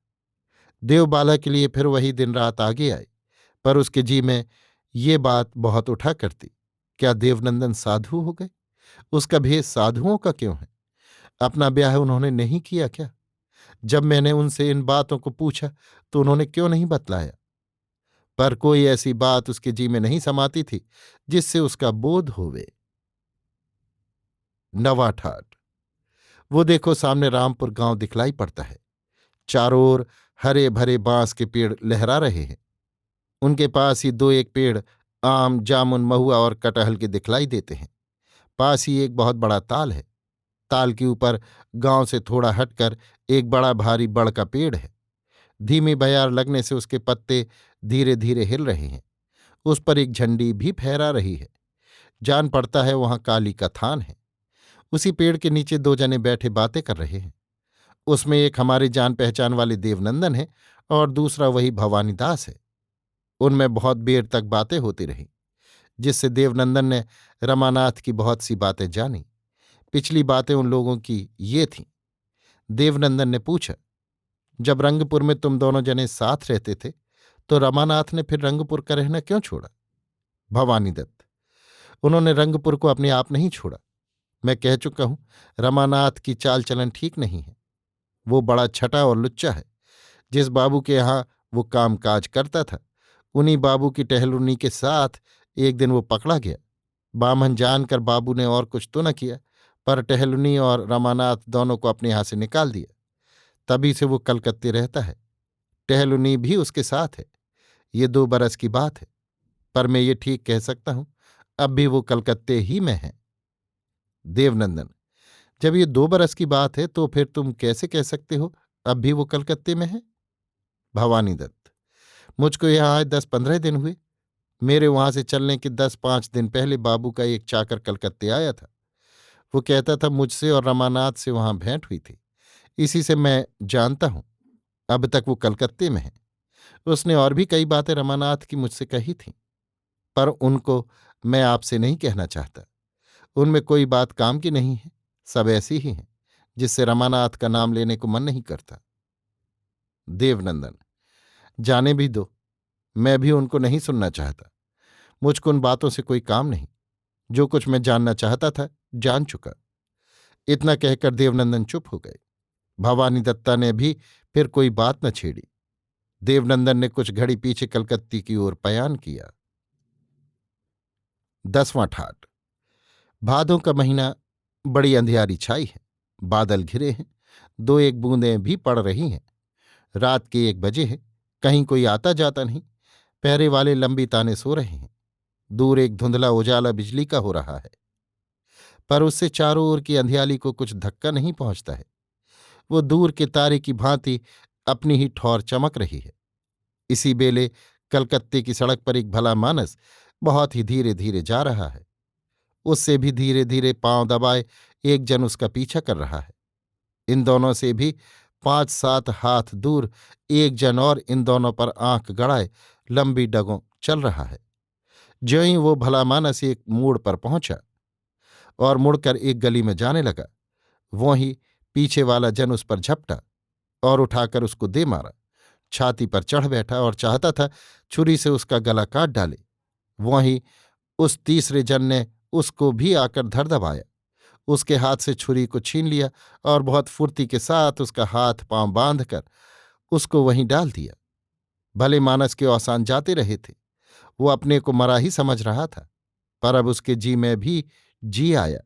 देवबाला के लिए फिर वही दिन रात आगे आई, पर उसके जी में ये बात बहुत उठा करती, क्या देवनंदन साधु हो गए? उसका भेष साधुओं का क्यों है? अपना ब्याह उन्होंने नहीं किया क्या? जब मैंने उनसे इन बातों को पूछा तो उन्होंने क्यों नहीं बतलाया? पर कोई ऐसी बात उसके जी में नहीं समाती थी जिससे उसका बोध होवे। नवा ठाट। वो देखो सामने रामपुर गांव दिखलाई पड़ता है। चारों ओर हरे भरे बांस के पेड़ लहरा रहे हैं। उनके पास ही 2-1 पेड़ आम, जामुन, महुआ और कटहल के दिखलाई देते हैं। पास ही एक बहुत बड़ा ताल है। ताल के ऊपर गांव से थोड़ा हटकर एक बड़ा भारी बड़ का पेड़ है। धीमी बयार लगने से उसके पत्ते धीरे धीरे हिल रहे हैं। उस पर एक झंडी भी फहरा रही है। जान पड़ता है वहां काली का थान है। उसी पेड़ के नीचे 2 जने बैठे बातें कर रहे हैं। उसमें एक हमारे जान पहचान वाले देवनंदन है और दूसरा वही भवानीदास है। उनमें बहुत देर तक बातें होती रहीं, जिससे देवनंदन ने रमानाथ की बहुत सी बातें जानी। पिछली बातें उन लोगों की ये थीं। देवनंदन ने पूछा, जब रंगपुर में तुम दोनों जने साथ रहते थे तो रमानाथ ने फिर रंगपुर का रहना क्यों छोड़ा? भवानी दत्त, उन्होंने रंगपुर को अपने आप नहीं छोड़ा। मैं कह चुका हूं, रमानाथ की चाल चलन ठीक नहीं है। वो बड़ा छटा और लुच्चा है। जिस बाबू के यहां वो काम काज करता था, उन्हीं बाबू की टहलुनी के साथ एक दिन वो पकड़ा गया। बामन जानकर बाबू ने और कुछ तो न किया, पर टहलुनी और रमानाथ दोनों को अपने यहां से निकाल दिया। तभी से वो कलकत्ते रहता है। टहलुनी भी उसके साथ है। ये 2 बरस की बात है, पर मैं ये ठीक कह सकता हूं, अब भी वो कलकत्ते ही में है। देवनंदन, जब ये 2 बरस की बात है तो फिर तुम कैसे कह सकते हो अब भी वो कलकत्ते में है? भवानी दत्त। मुझको यहाँ आए 10-15 दिन हुए। मेरे वहां से चलने के 10-5 दिन पहले बाबू का एक चाकर कलकत्ते आया था। वो कहता था मुझसे और रमानाथ से वहां भेंट हुई थी। इसी से मैं जानता हूं। अब तक वो कलकत्ते में है। उसने और भी कई बातें रमानाथ की मुझसे कही थीं, पर उनको मैं आपसे नहीं कहना चाहता। उनमें कोई बात काम की नहीं है। सब ऐसी ही हैं जिससे रमानाथ का नाम लेने को मन नहीं करता। देवनंदन। जाने भी दो। मैं भी उनको नहीं सुनना चाहता। मुझको उन बातों से कोई काम नहीं। जो कुछ मैं जानना चाहता था जान चुका। इतना कहकर देवनंदन चुप हो गए। भवानी दत्ता ने भी फिर कोई बात न छेड़ी। देवनंदन ने कुछ घड़ी पीछे कलकत्ती की ओर पयान किया। 10वां ठाट। भादों का महीना। बड़ी अंधियारी छाई है। बादल घिरे हैं। 2-1 बूंदें भी पड़ रही हैं। रात के 1 बजे है। कहीं कोई आता जाता नहीं। पहरे वाले लंबी ताने सो रहे हैं। दूर एक धुंधला उजाला बिजली का हो रहा है, पर उससे चारों ओर की अंधियाली को कुछ धक्का नहीं पहुंचता है। वो दूर के तारे की भांति अपनी ही ठौर चमक रही है। इसी बेले कलकत्ते की सड़क पर एक भला मानस बहुत ही धीरे धीरे जा रहा है। उससे भी धीरे धीरे पांव दबाए एक जन उसका पीछा कर रहा है। इन दोनों से भी 5-7 हाथ दूर एक जन और इन दोनों पर आंख गड़ाए लंबी डगों चल रहा है। ज्यों ही वो भला मानस एक मोड़ पर पहुंचा और मुड़कर एक गली में जाने लगा, वो ही पीछे वाला जन उस पर झपटा और उठाकर उसको दे मारा। छाती पर चढ़ बैठा और चाहता था छुरी से उसका गला काट डाले। वहीं उस तीसरे जन ने उसको भी आकर धर दबाया, उसके हाथ से छुरी को छीन लिया और बहुत फुर्ती के साथ उसका हाथ पांव बांधकर उसको वहीं डाल दिया। भले मानस के औसान जाते रहे थे। वो अपने को मरा ही समझ रहा था, पर अब उसके जी में भी जी आया।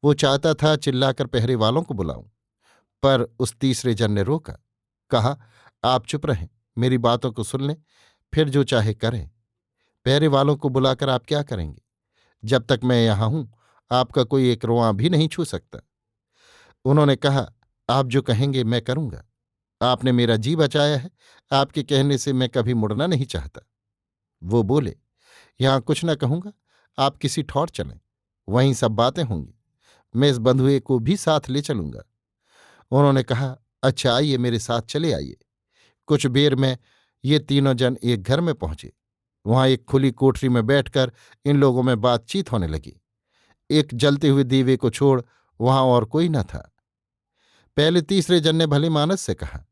वो चाहता था चिल्लाकर पहरे वालों को बुलाऊं, पर उस तीसरे जन ने रोका। कहा, आप चुप रहें, मेरी बातों को सुन लें, फिर जो चाहे करें। पहरे वालों को बुलाकर आप क्या करेंगे? जब तक मैं यहां हूं आपका कोई एक रोंवां भी नहीं छू सकता। उन्होंने कहा, आप जो कहेंगे मैं करूंगा। आपने मेरा जी बचाया है। आपके कहने से मैं कभी मुड़ना नहीं चाहता। वो बोले, यहां कुछ न कहूंगा। आप किसी ठौर चलें, वहीं सब बातें होंगी। मैं इस बंधुए को भी साथ ले चलूंगा। उन्होंने कहा, अच्छा आइए, मेरे साथ चले आइए। कुछ देर में ये तीनों जन एक घर में पहुंचे। वहां एक खुली कोठरी में बैठकर इन लोगों में बातचीत होने लगी। एक जलते हुए दीवे को छोड़ वहां और कोई न था। पहले तीसरे जन ने भले मानस से कहा,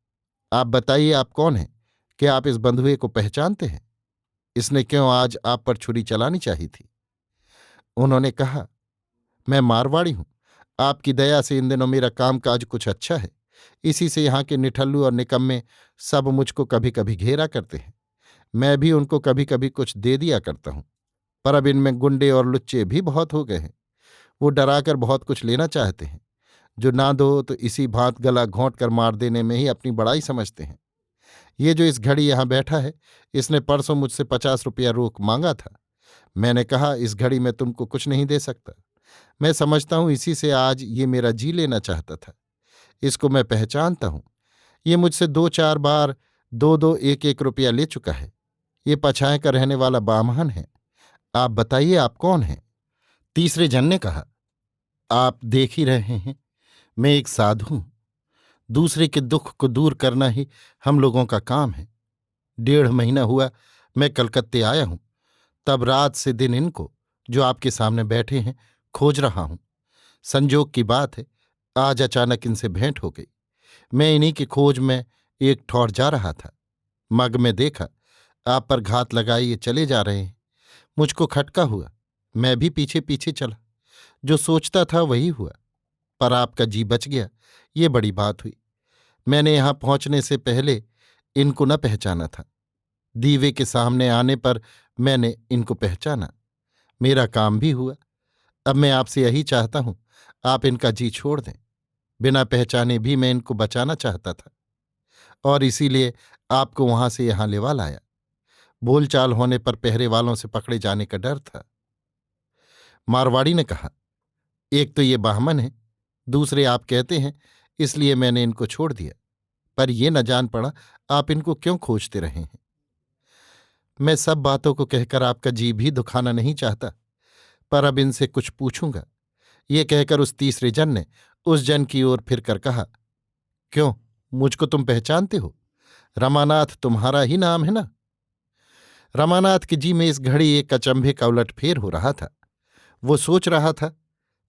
आप बताइए, आप कौन हैं? क्या आप इस बंधुए को पहचानते हैं? इसने क्यों आज आप पर छुरी चलानी चाहिए थी? उन्होंने कहा, मैं मारवाड़ी हूं। आपकी दया से इन दिनों मेरा कामकाज कुछ अच्छा है। इसी से यहाँ के निठल्लू और निकम्मे सब मुझको कभी कभी घेरा करते हैं। मैं भी उनको कभी कभी कुछ दे दिया करता हूं, पर अब इनमें गुंडे और लुच्चे भी बहुत हो गए हैं। वो डराकर बहुत कुछ लेना चाहते हैं। जो ना दो तो इसी भांत गला घोंट कर मार देने में ही अपनी बड़ाई समझते हैं। ये जो इस घड़ी यहां बैठा है, इसने परसों मुझसे 50 रुपया रोक मांगा था। मैंने कहा, इस घड़ी में तुमको कुछ नहीं दे सकता। मैं समझता हूं इसी से आज ये मेरा जी लेना चाहता था। इसको मैं पहचानता हूं। ये मुझसे 2-4 बार 2-2 1-1 रुपया ले चुका है। ये पछाए का रहने वाला बामहन है। आप बताइए, आप कौन हैं? तीसरे जन ने कहा, आप देख ही रहे हैं, मैं एक साधु हूं। दूसरे के दुख को दूर करना ही हम लोगों का काम है। 1.5 महीना हुआ मैं कलकत्ते आया हूं। तब रात से दिन इनको, जो आपके सामने बैठे हैं, खोज रहा हूं। संजोग की बात है, आज अचानक इनसे भेंट हो गई। मैं इन्हीं की खोज में एक ठौर जा रहा था। मग में देखा आप पर घात लगाए ये चले जा रहे हैं। मुझको खटका हुआ। मैं भी पीछे पीछे चला। जो सोचता था वही हुआ, पर आपका जी बच गया, ये बड़ी बात हुई। मैंने यहां पहुंचने से पहले इनको न पहचाना था। दीवे के सामने आने पर मैंने इनको पहचाना। मेरा काम भी हुआ। अब मैं आपसे यही चाहता हूं, आप इनका जी छोड़ दें। बिना पहचाने भी मैं इनको बचाना चाहता था, और इसीलिए आपको वहां से यहां लेवा लाया। बोलचाल होने पर पहरे वालों से पकड़े जाने का डर था। मारवाड़ी ने कहा, एक तो ये बाहमन है, दूसरे आप कहते हैं, इसलिए मैंने इनको छोड़ दिया। पर ये न जान पड़ा आप इनको क्यों खोजते रहे हैं। मैं सब बातों को कहकर आपका जी भी दुखाना नहीं चाहता, पर अब इनसे कुछ पूछूंगा। ये कहकर उस तीसरे जन ने उस जन की ओर फिर कर कहा, क्यों, मुझको तुम पहचानते हो? रमानाथ तुम्हारा ही नाम है ना? रमानाथ के जी में इस घड़ी एक अचंभे का उलटफेर हो रहा था। वो सोच रहा था,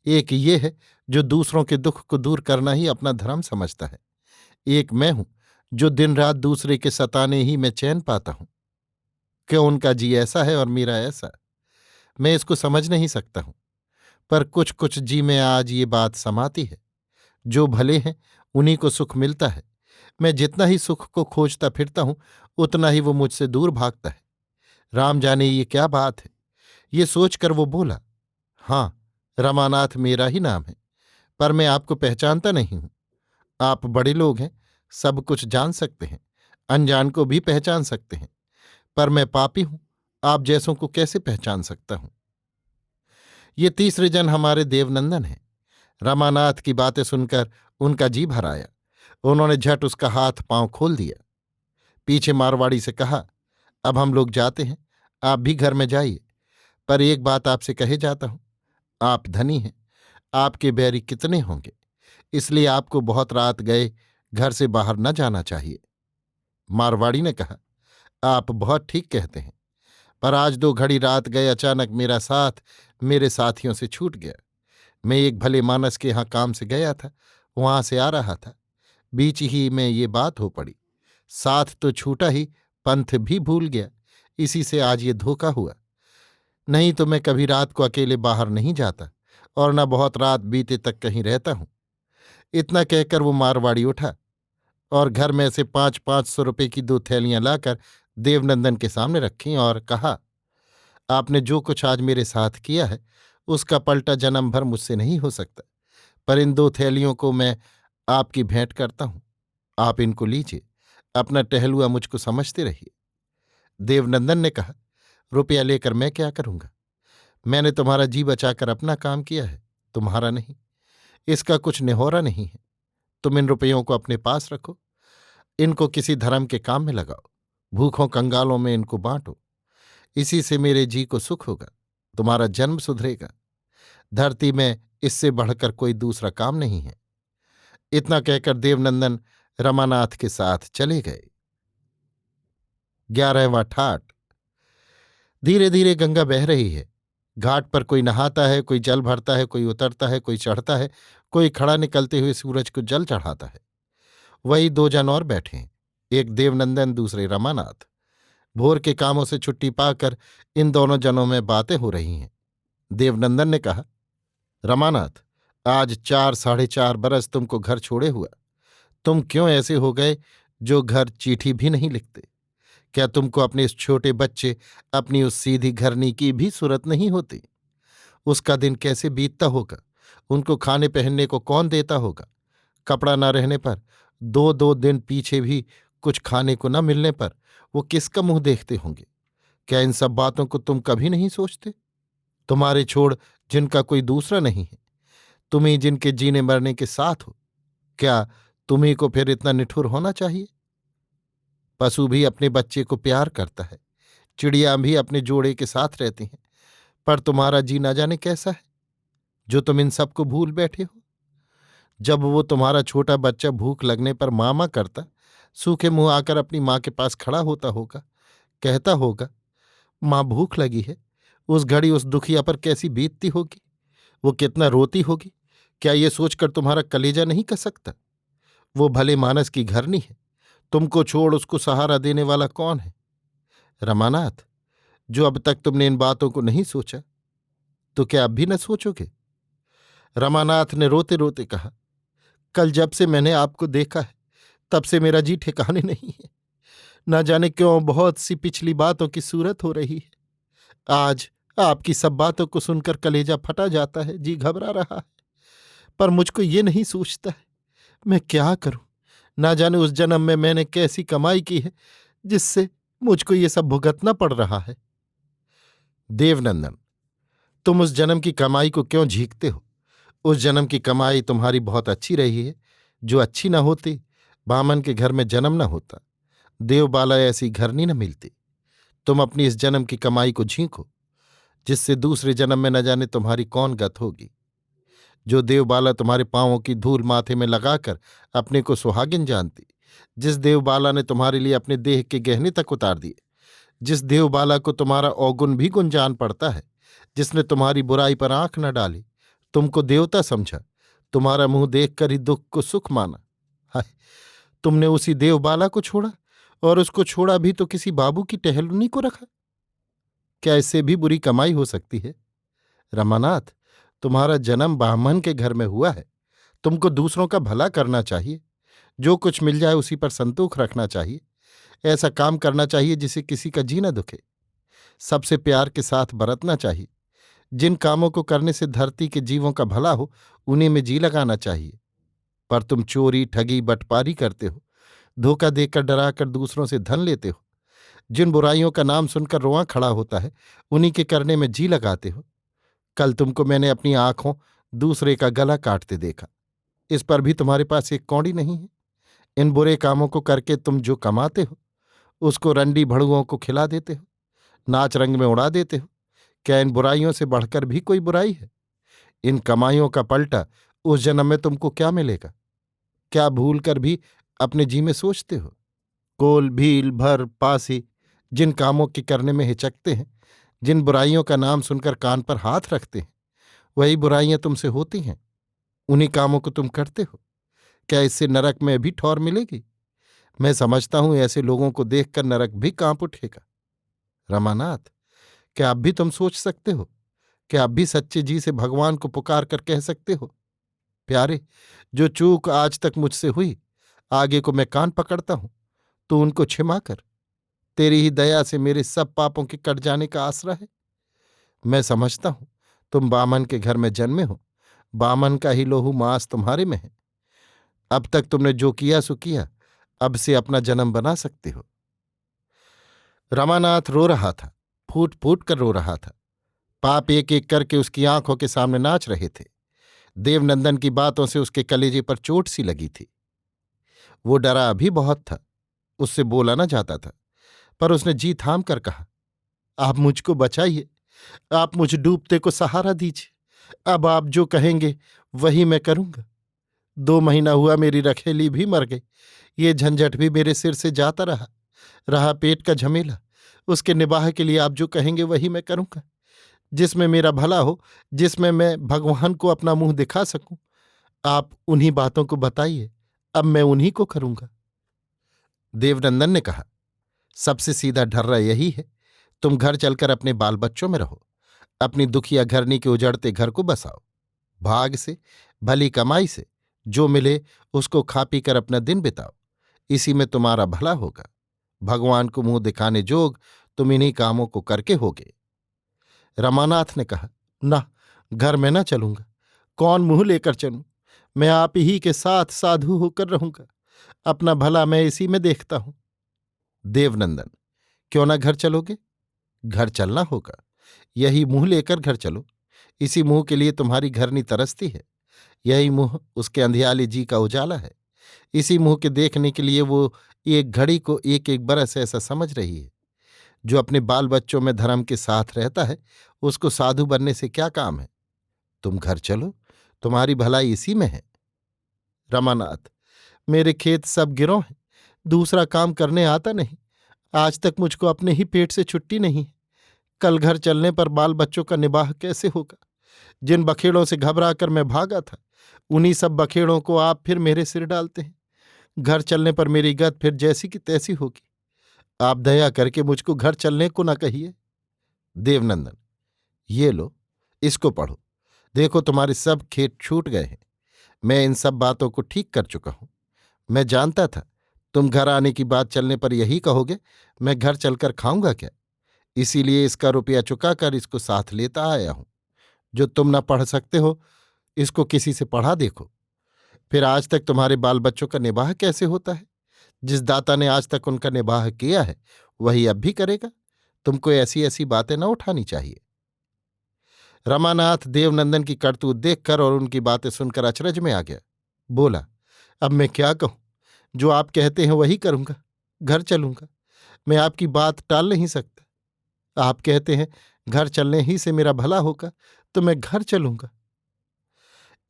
एक ये है जो दूसरों के दुख को दूर करना ही अपना धर्म समझता है, एक मैं हूं जो दिन रात दूसरे के सताने ही में चैन पाता हूं। क्यों उनका जी ऐसा है और मेरा ऐसा? मैं इसको समझ नहीं सकता हूं, पर कुछ कुछ जी में आज ये बात समाती है। जो भले हैं उन्हीं को सुख मिलता है। मैं जितना ही सुख को खोजता फिरता हूं, उतना ही वो मुझसे दूर भागता है। राम जाने ये क्या बात है। ये सोचकर वो बोला, हाँ, रमानाथ मेरा ही नाम है, पर मैं आपको पहचानता नहीं हूं। आप बड़े लोग हैं, सब कुछ जान सकते हैं, अनजान को भी पहचान सकते हैं, पर मैं पापी हूं, आप जैसों को कैसे पहचान सकता हूं। ये तीसरे जन हमारे देवनंदन हैं। रमानाथ की बातें सुनकर उनका जी भर आया। उन्होंने झट उसका हाथ पांव खोल दिया। पीछे मारवाड़ी से कहा, अब हम लोग जाते हैं, आप भी घर में जाइए, पर एक बात आपसे कहे जाता हूं। आप धनी हैं, आपके बैरी कितने होंगे, इसलिए आपको बहुत रात गए घर से बाहर न जाना चाहिए। मारवाड़ी ने कहा, आप बहुत ठीक कहते हैं, पर आज 2 घड़ी रात गए अचानक मेरा साथ मेरे साथियों से छूट गया। मैं एक भले मानस के यहाँ काम से गया था, वहां से आ रहा था, बीच ही में ये बात हो पड़ी। साथ तो छूटा ही, पंथ भी भूल गया। इसी से आज ये धोखा हुआ। नहीं तो मैं कभी रात को अकेले बाहर नहीं जाता, और न बहुत रात बीते तक कहीं रहता हूं। इतना कहकर वो मारवाड़ी उठा और घर में से 500-500 रुपये की 2 थैलियां लाकर देवनंदन के सामने रखीं और कहा, आपने जो कुछ आज मेरे साथ किया है उसका पलटा जन्म भर मुझसे नहीं हो सकता, पर इन 2 थैलियों को मैं आपकी भेंट करता हूं। आप इनको लीजिए, अपना टहलुआ मुझको समझते रहिए। देवनंदन ने कहा, रुपया लेकर मैं क्या करूंगा? मैंने तुम्हारा जी बचाकर अपना काम किया है, तुम्हारा नहीं। इसका कुछ निहोरा नहीं है। तुम इन रुपयों को अपने पास रखो, इनको किसी धर्म के काम में लगाओ, भूखों कंगालों में इनको बांटो। इसी से मेरे जी को सुख होगा, तुम्हारा जन्म सुधरेगा। धरती में इससे बढ़कर कोई दूसरा काम नहीं है। इतना कहकर देवनंदन रमानाथ के साथ चले गए। 11वां ठाट। धीरे धीरे गंगा बह रही है। घाट पर कोई नहाता है, कोई जल भरता है, कोई उतरता है, कोई चढ़ता है, कोई खड़ा निकलते हुए सूरज को जल चढ़ाता है। वही 2 जन और बैठे हैं, एक देवनंदन, दूसरे रमानाथ। भोर के कामों से छुट्टी पाकर इन दोनों जनों में बातें हो रही हैं। देवनंदन ने कहा, रमानाथ, आज 4-4.5 बरस तुमको घर छोड़े हुआ, तुम क्यों ऐसे हो गए जो घर चिट्ठी भी नहीं लिखते? क्या तुमको अपने इस छोटे बच्चे, अपनी उस सीधी घरनी की भी सूरत नहीं होती? उसका दिन कैसे बीतता होगा? उनको खाने पहनने को कौन देता होगा? कपड़ा न रहने पर, 2-2 दिन पीछे भी कुछ खाने को न मिलने पर वो किसका मुंह देखते होंगे? क्या इन सब बातों को तुम कभी नहीं सोचते? तुम्हारे छोड़ जिनका कोई दूसरा नहीं है, तुम ही जिनके जीने मरने के साथ हो, क्या तुम्ही को फिर इतना निठुर होना चाहिए? पशु भी अपने बच्चे को प्यार करता है, चिड़िया भी अपने जोड़े के साथ रहती हैं, पर तुम्हारा जी ना जाने कैसा है, जो तुम इन सबको भूल बैठे हो। जब वो तुम्हारा छोटा बच्चा भूख लगने पर मामा करता, सूखे मुंह आकर अपनी माँ के पास खड़ा होता होगा, कहता होगा, माँ भूख लगी है, उस घड़ी उस दुखिया पर कैसी बीतती होगी, वो कितना रोती होगी, क्या ये सोचकर तुम्हारा कलेजा नहीं कसकता? वो भले मानस की घरनी है, तुमको छोड़ उसको सहारा देने वाला कौन है? रमानाथ, जो अब तक तुमने इन बातों को नहीं सोचा, तो क्या अब भी न सोचोगे? रमानाथ ने रोते रोते कहा, कल जब से मैंने आपको देखा है, तब से मेरा जी ठिकाने नहीं है। न जाने क्यों बहुत सी पिछली बातों की सूरत हो रही है। आज आपकी सब बातों को सुनकर कलेजा फटा जाता है, जी घबरा रहा है, पर मुझको ये नहीं सूझता है मैं क्या करूं। ना जाने उस जन्म में मैंने कैसी कमाई की है जिससे मुझको ये सब भुगतना पड़ रहा है। देवनंदन, तुम उस जन्म की कमाई को क्यों झींकते हो? उस जन्म की कमाई तुम्हारी बहुत अच्छी रही है। जो अच्छी न होती बामन के घर में जन्म न होता, देवबाला ऐसी घरनी न मिलती। तुम अपनी इस जन्म की कमाई को झींको, जिससे दूसरे जन्म में न जाने तुम्हारी कौन गत होगी। जो देवबाला तुम्हारे पांवों की धूल माथे में लगाकर अपने को सुहागिन जानती, जिस देवबाला ने तुम्हारे लिए अपने देह के गहने तक उतार दिए, जिस देवबाला को तुम्हारा अवगुण भी गुण जान पड़ता है, जिसने तुम्हारी बुराई पर आंख न डाली, तुमको देवता समझा, तुम्हारा मुंह देखकर ही दुख को सुख माना। हाय, तुमने उसी देवबाला को छोड़ा, और उसको छोड़ा भी तो किसी बाबू की टहलुनी को रखा। क्या इससे भी बुरी कमाई हो सकती है? रमानाथ, तुम्हारा जन्म ब्राह्मण के घर में हुआ है। तुमको दूसरों का भला करना चाहिए, जो कुछ मिल जाए उसी पर संतोष रखना चाहिए। ऐसा काम करना चाहिए जिसे किसी का जी न दुखे। सबसे प्यार के साथ बरतना चाहिए। जिन कामों को करने से धरती के जीवों का भला हो, उन्हीं में जी लगाना चाहिए। पर तुम चोरी, ठगी, बटपारी करते हो, धोखा देकर डराकर दूसरों से धन लेते हो। जिन बुराइयों का नाम सुनकर रोआं खड़ा होता है, उन्हीं के करने में जी लगाते हो। कल तुमको मैंने अपनी आंखों दूसरे का गला काटते देखा। इस पर भी तुम्हारे पास एक कौड़ी नहीं है। इन बुरे कामों को करके तुम जो कमाते हो, उसको रंडी भड़ुओं को खिला देते हो, नाच रंग में उड़ा देते हो। क्या इन बुराइयों से बढ़कर भी कोई बुराई है? इन कमाइयों का पलटा उस जन्म में तुमको क्या मिलेगा? क्या भूल कर भी अपने जी में सोचते हो? कोल, भील, भर, पासी जिन कामों के करने में हिचकते हैं, जिन बुराइयों का नाम सुनकर कान पर हाथ रखते हैं, वही बुराइयां तुमसे होती हैं। उन्हीं कामों को तुम करते हो। क्या इससे नरक में भी ठौर मिलेगी? मैं समझता हूं ऐसे लोगों को देखकर नरक भी कांप उठेगा। रमानाथ, क्या अब भी तुम सोच सकते हो? क्या अब भी सच्चे जी से भगवान को पुकार कर कह सकते हो, प्यारे, जो चूक आज तक मुझसे हुई, आगे को मैं कान पकड़ता हूं, तू उनको क्षमा कर। तेरी ही दया से मेरे सब पापों के कट जाने का आसरा है। मैं समझता हूं तुम बामन के घर में जन्मे हो, बामन का ही लोहू मांस तुम्हारे में है। अब तक तुमने जो किया सो किया, अब से अपना जन्म बना सकते हो। रमानाथ रो रहा था, फूट फूट कर रो रहा था। पाप एक एक करके उसकी आंखों के सामने नाच रहे थे। देवनंदन की बातों से उसके कलेजे पर चोट सी लगी थी। वो डरा भी बहुत था, उससे बोला न जाता था, पर उसने जी थाम कर कहा, आप मुझको बचाइए, आप मुझ डूबते को सहारा दीजिए। अब आप जो कहेंगे वही मैं करूंगा। 2 महीना हुआ मेरी रखेली भी मर गई। ये झंझट भी मेरे सिर से जाता रहा। रहा पेट का झमेला, उसके निबाह के लिए आप जो कहेंगे वही मैं करूंगा। जिसमें मेरा भला हो, जिसमें मैं भगवान को अपना मुंह दिखा सकूं, आप उन्हीं बातों को बताइए, अब मैं उन्हीं को करूंगा। देवनंदन ने कहा, सबसे सीधा ढर्रा यही है, तुम घर चलकर अपने बाल बच्चों में रहो। अपनी दुखिया घरनी के उजड़ते घर को बसाओ। भाग से, भली कमाई से जो मिले उसको खा पी कर अपना दिन बिताओ। इसी में तुम्हारा भला होगा। भगवान को मुंह दिखाने जोग तुम इन्हीं कामों को करके होगे। रमानाथ ने कहा, ना, घर में न चलूंगा। कौन मुंह लेकर चलूं? मैं आप ही के साथ साधु होकर रहूंगा। अपना भला मैं इसी में देखता हूं। देवनंदन, क्यों ना घर चलोगे? घर चलना होगा। यही मुंह लेकर घर चलो। इसी मुंह के लिए तुम्हारी घरनी तरसती है। यही मुंह उसके अंधियाले जी का उजाला है। इसी मुंह के देखने के लिए वो एक घड़ी को एक एक बरस ऐसा समझ रही है। जो अपने बाल बच्चों में धर्म के साथ रहता है, उसको साधु बनने से क्या काम है? तुम घर चलो, तुम्हारी भलाई इसी में है। रमानाथ, मेरे खेत सब गिरों हैं, दूसरा काम करने आता नहीं। आज तक मुझको अपने ही पेट से छुट्टी नहीं। कल घर चलने पर बाल बच्चों का निबाह कैसे होगा? जिन बखेड़ों से घबरा कर मैं भागा था, उन्हीं सब बखेड़ों को आप फिर मेरे सिर डालते हैं। घर चलने पर मेरी गत फिर जैसी की तैसी होगी। आप दया करके मुझको घर चलने को न कहिए। देवनंदन, ये लो, इसको पढ़ो। देखो तुम्हारे सब खेत छूट गए हैं। मैं इन सब बातों को ठीक कर चुका हूं। मैं जानता था तुम घर आने की बात चलने पर यही कहोगे, मैं घर चलकर खाऊंगा क्या? इसीलिए इसका रुपया चुकाकर इसको साथ लेता आया हूं। जो तुम न पढ़ सकते हो, इसको किसी से पढ़ा देखो। फिर आज तक तुम्हारे बाल बच्चों का निबाह कैसे होता है? जिस दाता ने आज तक उनका निबाह किया है, वही अब भी करेगा। तुमको ऐसी ऐसी बातें न उठानी चाहिए। रमानाथ देवनंदन की करतूत देखकर और उनकी बातें सुनकर अचरज में आ गया। बोला, अब मैं क्या कहूं? जो आप कहते हैं वही करूंगा, घर चलूंगा। मैं आपकी बात टाल नहीं सकता। आप कहते हैं घर चलने ही से मेरा भला होगा, तो मैं घर चलूंगा।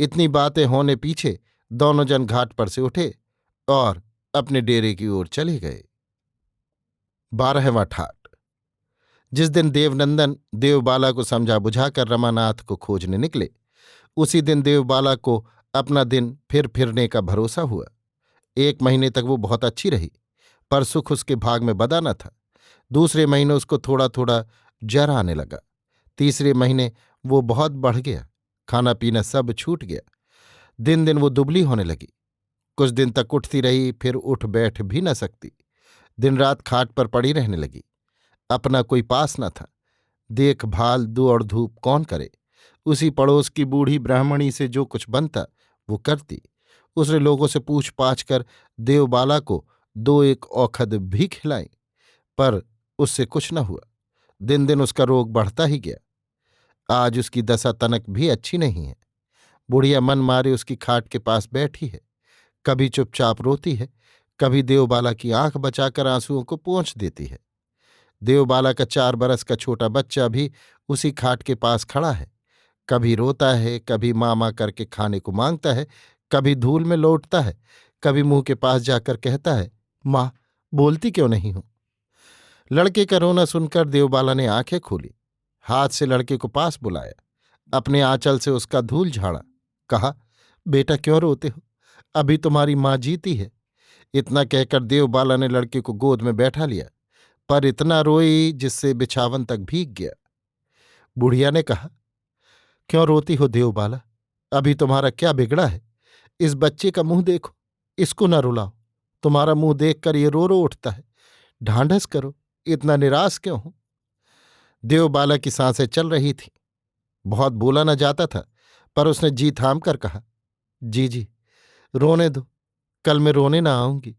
इतनी बातें होने पीछे दोनों जन घाट पर से उठे और अपने डेरे की ओर चले गए। 12वां ठाट। जिस दिन देवनंदन देवबाला को समझा बुझाकर रमानाथ को खोजने निकले, उसी दिन देवबाला को अपना दिन फिर फिरने का भरोसा हुआ। 1 महीने तक वो बहुत अच्छी रही, पर सुख उसके भाग में बदा न था। दूसरे महीने उसको थोड़ा थोड़ा जर आने लगा। तीसरे महीने वो बहुत बढ़ गया, खाना पीना सब छूट गया। दिन दिन वो दुबली होने लगी। कुछ दिन तक उठती रही, फिर उठ बैठ भी न सकती। दिन रात खाट पर पड़ी रहने लगी। अपना कोई पास न था। देखभाल दौड़ धूप कौन करे। उसी पड़ोस की बूढ़ी ब्राह्मणी से जो कुछ बनता वो करती। उसने लोगों से पूछ पाछ कर देवबाला को 2-1 औखद भी खिलाई, पर उससे कुछ न हुआ। दिन दिन उसका रोग बढ़ता ही गया। आज उसकी दशा तनक भी अच्छी नहीं है। बुढ़िया मन मारे उसकी खाट के पास बैठी है। कभी चुपचाप रोती है, कभी देवबाला की आंख बचाकर आंसुओं को पोंछ देती है। देवबाला का 4 बरस का छोटा बच्चा भी उसी खाट के पास खड़ा है। कभी रोता है, कभी मामा करके खाने को मांगता है, कभी धूल में लौटता है, कभी मुंह के पास जाकर कहता है, माँ, बोलती क्यों नहीं हो। लड़के का रोना सुनकर देवबाला ने आंखें खोली, हाथ से लड़के को पास बुलाया, अपने आंचल से उसका धूल झाड़ा, कहा, बेटा क्यों रोते हो, अभी तुम्हारी माँ जीती है। इतना कहकर देवबाला ने लड़के को गोद में बैठा लिया, पर इतना रोई जिससे बिछावन तक भीग गया। बुढ़िया ने कहा, क्यों रोती हो देवबाला, अभी तुम्हारा क्या बिगड़ा है। इस बच्चे का मुंह देखो, इसको न रुलाओ। तुम्हारा मुंह देखकर ये रो रो उठता है। ढांढस करो, इतना निराश क्यों हो। देवबाला की सांसें चल रही थीं। बहुत बोला न जाता था, पर उसने जी थाम कर कहा, जी जी, रोने दो, कल मैं रोने ना आऊंगी।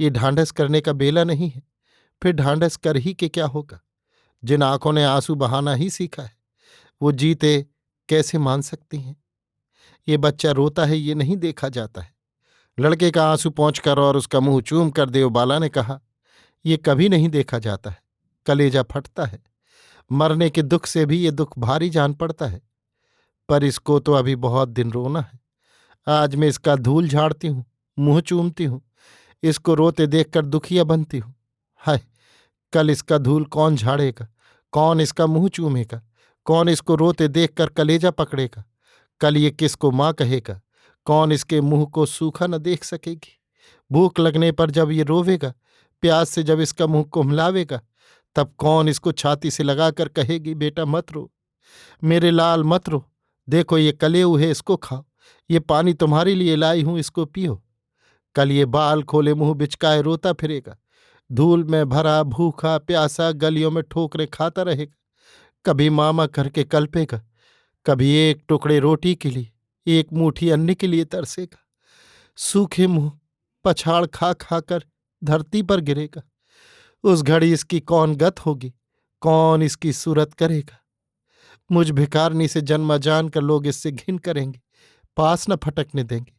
ये ढांढस करने का बेला नहीं है। फिर ढांढस कर ही के क्या होगा। जिन आंखों ने आंसू बहाना ही सीखा है, वो जीते कैसे मान सकती हैं। ये बच्चा रोता है, ये नहीं देखा जाता है। लड़के का आंसू पोंछकर और उसका मुंह चूम कर देवबाला ने कहा, ये कभी नहीं देखा जाता है। कलेजा फटता है। मरने के दुख से भी ये दुख भारी जान पड़ता है। पर इसको तो अभी बहुत दिन रोना है। आज मैं इसका धूल झाड़ती हूँ, मुंह चूमती हूँ, इसको रोते देखकर दुखिया बनती हूँ। हाय, कल इसका धूल कौन झाड़ेगा, कौन इसका मुंह चूमेगा, कौन इसको रोते देखकर कलेजा पकड़ेगा। कल ये किसको माँ कहेगा, कौन इसके मुंह को सूखा न देख सकेगी। भूख लगने पर जब ये रोवेगा, प्यास से जब इसका मुंह कुम्हलावेगा, तब कौन इसको छाती से लगाकर कहेगी, बेटा मत रो, मेरे लाल मत रो, देखो ये कलेऊ है, इसको खाओ, ये पानी तुम्हारे लिए लाई हूं, इसको पियो। कल ये बाल खोले मुंह बिचकाए रोता फिरेगा, धूल में भरा भूखा प्यासा गलियों में ठोकरे खाता रहेगा। कभी मामा करके कल्पेगा, कभी एक टुकड़े रोटी के लिए, एक मुट्ठी अन्न के लिए तरसेगा। सूखे मुंह पछाड़ खा खाकर धरती पर गिरेगा। उस घड़ी इसकी कौन गत होगी, कौन इसकी सूरत करेगा। मुझ भिखारनी से जन्मा जानकर लोग इससे घिन करेंगे, पास न फटकने देंगे।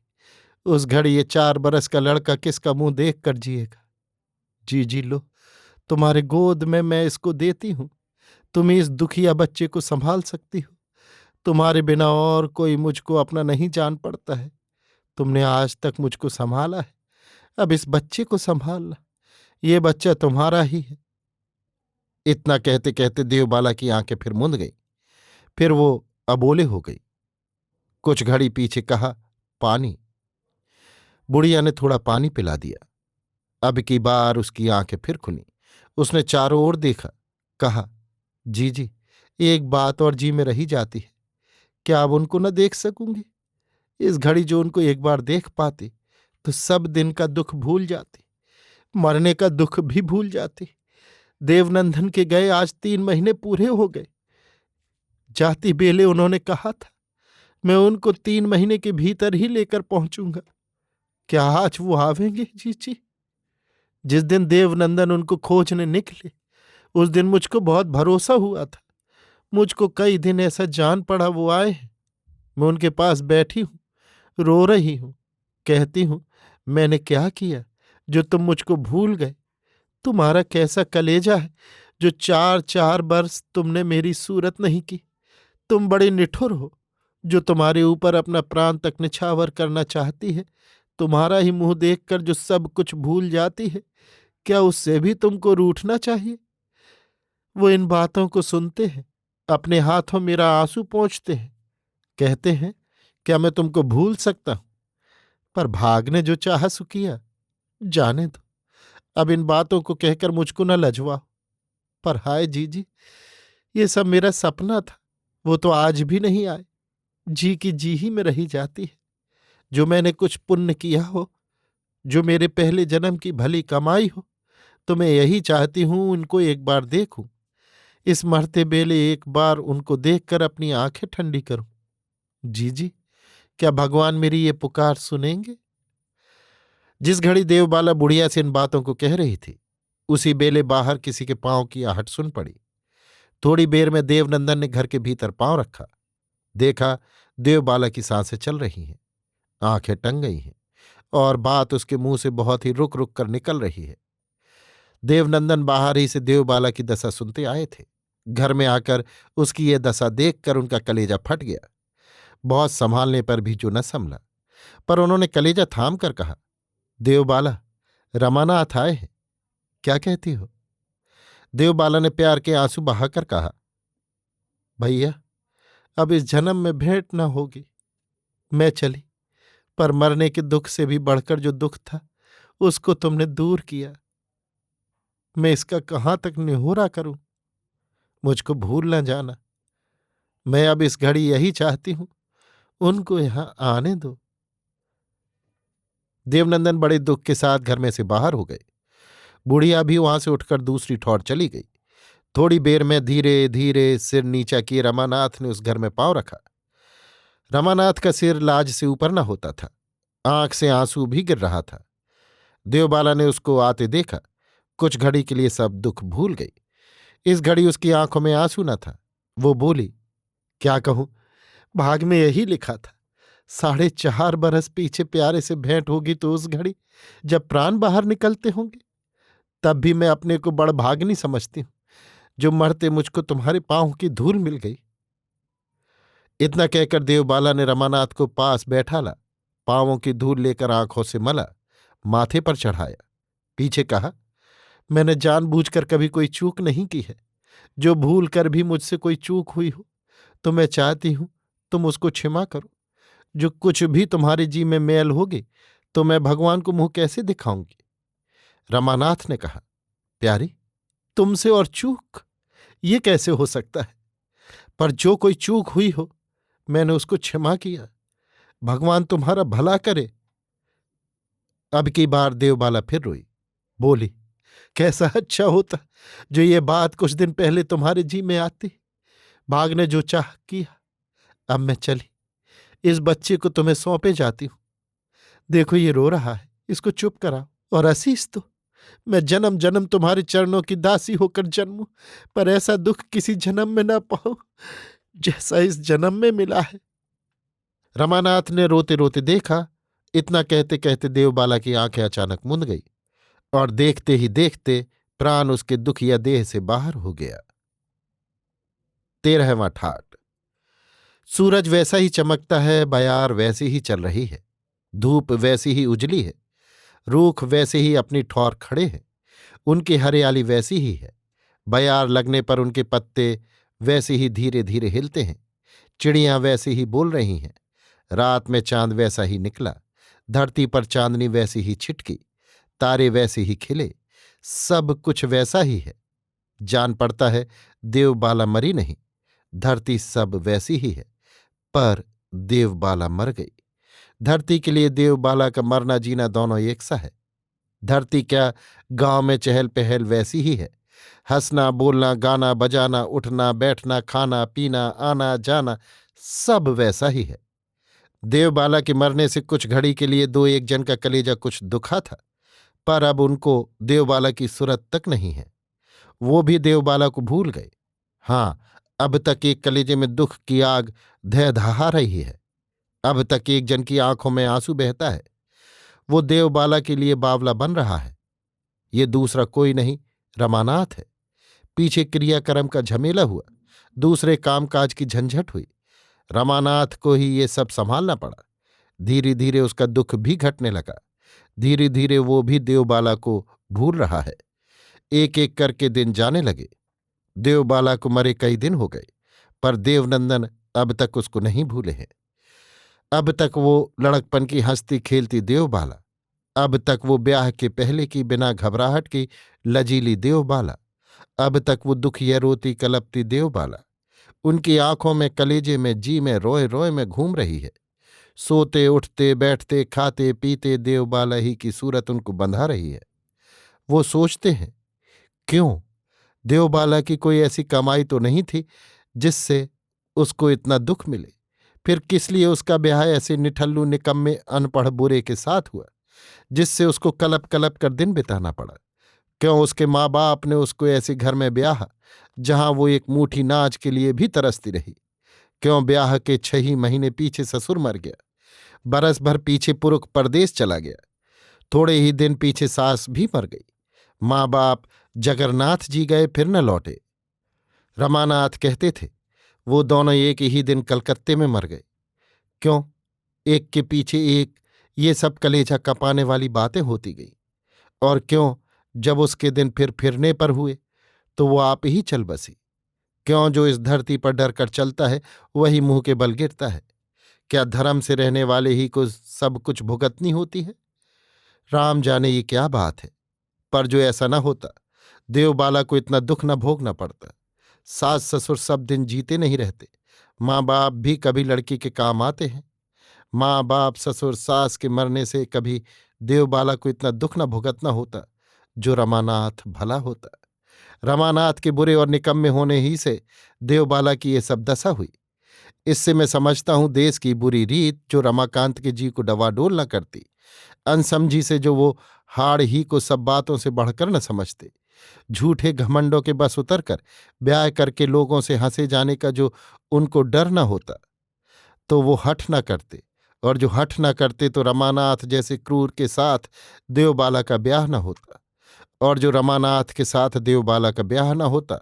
उस घड़ी ये 4 बरस का लड़का किसका मुंह देख कर जिएगा। जी जी लो, तुम्हारे गोद में मैं इसको देती हूं। तुम इस दुखिया बच्चे को संभाल सकती हो। तुम्हारे बिना और कोई मुझको अपना नहीं जान पड़ता है। तुमने आज तक मुझको संभाला है, अब इस बच्चे को संभालना। ये बच्चा तुम्हारा ही है। इतना कहते कहते देवबाला की आंखें फिर मूंद गईं। फिर वो अबोले हो गई। कुछ घड़ी पीछे कहा, पानी। बुढ़िया ने थोड़ा पानी पिला दिया। अब की बार उसकी आंखें फिर खुली। उसने चारों ओर देखा, कहा, जी जी, एक बात और जी में रही जाती है। क्या अब उनको न देख सकूंगी। इस घड़ी जो उनको एक बार देख पाती तो सब दिन का दुख भूल जाती, मरने का दुख भी भूल जाती। देवनंदन के गए आज 3 महीने पूरे हो गए। जाती बेले उन्होंने कहा था, मैं उनको 3 महीने के भीतर ही लेकर पहुंचूंगा। क्या आज वो आवेंगे जीजी। जिस दिन देवनंदन उनको खोजने निकले, उस दिन मुझको बहुत भरोसा हुआ था। मुझको कई दिन ऐसा जान पड़ा वो आए हैं। मैं उनके पास बैठी हूं, रो रही हूं, कहती हूं, मैंने क्या किया, जो तुम मुझको भूल गए। तुम्हारा कैसा कलेजा है जो 4-4 बरस तुमने मेरी सूरत नहीं की। तुम बड़े निठुर हो, जो तुम्हारे ऊपर अपना प्राण तक निछावर करना चाहती है। तुम्हारा ही मुंह देखकर जो सब कुछ भूल जाती है, क्या उससे भी तुमको रूठना चाहिए? वो इन बातों को सुनते हैं, अपने हाथों मेरा आंसू पोंछते हैं, कहते हैं, क्या मैं तुमको भूल सकता हूं? पर भाग ने जो चाहा सो किया, जाने दो। अब इन बातों को कहकर मुझको न लजवाओ। पर हाय जीजी, ये सब मेरा सपना था, वो तो आज भी नहीं आए। जी की जी ही में रही जाती है। जो मैंने कुछ पुण्य किया हो, जो मेरे पहले जन्म की भली कमाई हो, तो मैं यही चाहती हूं उनको एक बार देखूं। इस मरते बेले एक बार उनको देखकर अपनी आंखें ठंडी करूं। जीजी, क्या भगवान मेरी ये पुकार सुनेंगे? जिस घड़ी देवबाला बुढ़िया से इन बातों को कह रही थी, उसी बेले बाहर किसी के पांव की आहट सुन पड़ी। थोड़ी देर में देवनंदन ने घर के भीतर पांव रखा। देखा, देवबाला की सांसें चल रही हैं, आंखें टंग गई हैं और बात उसके मुंह से बहुत ही रुक रुक कर निकल रही है। देवनंदन बाहर ही से देवबाला की दशा सुनते आए थे। घर में आकर उसकी ये दशा देखकर उनका कलेजा फट गया। बहुत संभालने पर भी जो न संभला, पर उन्होंने कलेजा थाम कर कहा, देवबाला, रमानाथ आए हैं, क्या कहती हो? देवबाला ने प्यार के आंसू बहाकर कहा, भैया, अब इस जन्म में भेंट न होगी। मैं चली, पर मरने के दुख से भी बढ़कर जो दुख था, उसको तुमने दूर किया। मैं इसका कहाँ तक निहोरा करूं? मुझको भूल न जाना। मैं अब इस घड़ी यही चाहती हूं, उनको यहां आने दो। देवनंदन बड़े दुख के साथ घर में से बाहर हो गए। बुढ़िया भी वहां से उठकर दूसरी ठौर चली गई। थोड़ी देर में धीरे धीरे सिर नीचा किए रमानाथ ने उस घर में पांव रखा। रमानाथ का सिर लाज से ऊपर न होता था, आंख से आंसू भी गिर रहा था। देवबाला ने उसको आते देखा, कुछ घड़ी के लिए सब दुख भूल गई। इस घड़ी उसकी आंखों में आंसू न था। वो बोली, क्या कहूं, भाग में यही लिखा था। 4.5 बरस पीछे प्यारे से भेंट होगी तो उस घड़ी जब प्राण बाहर निकलते होंगे, तब भी मैं अपने को बड़ भागनी समझती हूं, जो मरते मुझको तुम्हारे पांव की धूल मिल गई। इतना कहकर देवबाला ने रमानाथ को पास बैठाला, पांवों की धूल लेकर आंखों से मला, माथे पर चढ़ाया, पीछे कहा, मैंने जानबूझकर कभी कोई चूक नहीं की है। जो भूल कर भी मुझसे कोई चूक हुई हो, तो मैं चाहती हूं तुम उसको क्षमा करो। जो कुछ भी तुम्हारे जी में मैल होगी, तो मैं भगवान को मुंह कैसे दिखाऊंगी? रमानाथ ने कहा, प्यारी, तुमसे और चूक, ये कैसे हो सकता है? पर जो कोई चूक हुई हो, मैंने उसको क्षमा किया। भगवान तुम्हारा भला करे। अब की बार देवबाला फिर रोई, बोली, कैसा अच्छा होता जो ये बात कुछ दिन पहले तुम्हारे जी में आती। भाग ने जो चाह किया। अब मैं चली, इस बच्चे को तुम्हें सौंपे जाती हूं। देखो, ये रो रहा है, इसको चुप कराओ और असीस दो। मैं जन्म जन्म तुम्हारे चरणों की दासी होकर जन्मूं, पर ऐसा दुख किसी जन्म में ना पाऊं जैसा इस जन्म में मिला है। रमानाथ ने रोते रोते देखा। इतना कहते कहते देवबाला की आंखें अचानक मुंद गई और देखते ही देखते प्राण उसके दुखिया देह से बाहर हो गया। 13वां ठाट। सूरज वैसा ही चमकता है, बयार वैसी ही चल रही है, धूप वैसी ही उजली है, रूख वैसे ही अपनी ठौर खड़े हैं, उनकी हरियाली वैसी ही है, बयार लगने पर उनके पत्ते वैसे ही धीरे धीरे हिलते हैं, चिड़ियां वैसी ही बोल रही हैं, रात में चांद वैसा ही निकला, धरती पर चांदनी वैसी ही छिटकी, तारे वैसे ही खिले, सब कुछ वैसा ही है। जान पड़ता है देवबाला मरी नहीं, धरती सब वैसी ही है, पर देवबाला मर गई। धरती के लिए देवबाला का मरना जीना दोनों एक सा है। धरती क्या, गांव में चहल पहल वैसी ही है, हंसना बोलना गाना बजाना उठना बैठना खाना पीना आना जाना सब वैसा ही है। देवबाला के मरने से कुछ घड़ी के लिए दो एक जन का कलेजा कुछ दुखा था, पर अब उनको देवबाला की सूरत तक नहीं है। वो भी देवबाला को भूल गए। हाँ, अब तक एक कलेजे में दुख की आग धह दहा रही है। अब तक एक जन की आंखों में आंसू बहता है। वो देवबाला के लिए बावला बन रहा है। ये दूसरा कोई नहीं, रमानाथ है। पीछे क्रियाक्रम का झमेला हुआ, दूसरे कामकाज की झंझट हुई। रमानाथ को ही ये सब संभालना पड़ा। धीरे धीरे उसका दुख भी घटने लगा। धीरे धीरे वो भी देवबाला को भूल रहा है। एक एक करके दिन जाने लगे। देवबाला को मरे कई दिन हो गए, पर देवनंदन अब तक उसको नहीं भूले हैं। अब तक वो लड़कपन की हंसती खेलती देवबाला, अब तक वो ब्याह के पहले की बिना घबराहट की लजीली देवबाला, अब तक वो दुखिया रोती कलपती देवबाला उनकी आंखों में, कलेजे में, जी में, रोए रोए में घूम रही है। सोते उठते बैठते खाते पीते देवबाला ही की सूरत उनको बंधा रही है। वो सोचते हैं, क्यों? देवबाला की कोई ऐसी कमाई तो नहीं थी जिससे उसको इतना दुख मिले। फिर किस लिए उसका ब्याह ऐसे निठल्लू निकम्मे अनपढ़ बुरे के साथ हुआ जिससे उसको कलप कलप कर दिन बिताना पड़ा? क्यों उसके माँ बाप ने उसको ऐसे घर में ब्याहा जहां वो एक मुट्ठी नाज के लिए भी तरसती रही? क्यों ब्याह के 6 ही महीने पीछे ससुर मर गया, बरस भर पीछे पुरुष परदेश चला गया, थोड़े ही दिन पीछे सास भी मर गई, माँ बाप जगन्नाथ जी गए फिर न लौटे? रमानाथ कहते थे वो दोनों एक ही दिन कलकत्ते में मर गए। क्यों? एक के पीछे एक ये सब कलेजा कपाने वाली बातें होती गई। और क्यों जब उसके दिन फिर फिरने पर हुए तो वो आप ही चल बसी? क्यों जो इस धरती पर डर कर चलता है वही मुंह के बल गिरता है? क्या धर्म से रहने वाले ही को सब कुछ भुगतनी होती है? राम जाने ये क्या बात है। पर जो ऐसा न होता, देवबाला को इतना दुख न भोगना पड़ता। सास ससुर सब दिन जीते नहीं रहते, माँ बाप भी कभी लड़की के काम आते हैं। माँ बाप ससुर सास के मरने से कभी देवबाला को इतना दुख न भुगतना होता जो रमानाथ भला होता। रमानाथ के बुरे और निकम्मे होने ही से देवबाला की ये सब दशा हुई। इससे मैं समझता हूं देश की बुरी रीत जो रमाकांत के जी को डवाडोल न करती, अनसमझी से जो वो हाड़ ही को सब बातों से बढ़कर न समझते, झूठे घमंडों के बस उतरकर ब्याह करके लोगों से हंसे जाने का जो उनको डर न होता, तो वो हठ न करते, और जो हठ न करते तो रमानाथ जैसे क्रूर के साथ देवबाला का ब्याह न होता, और जो रमानाथ के साथ देवबाला का ब्याह न होता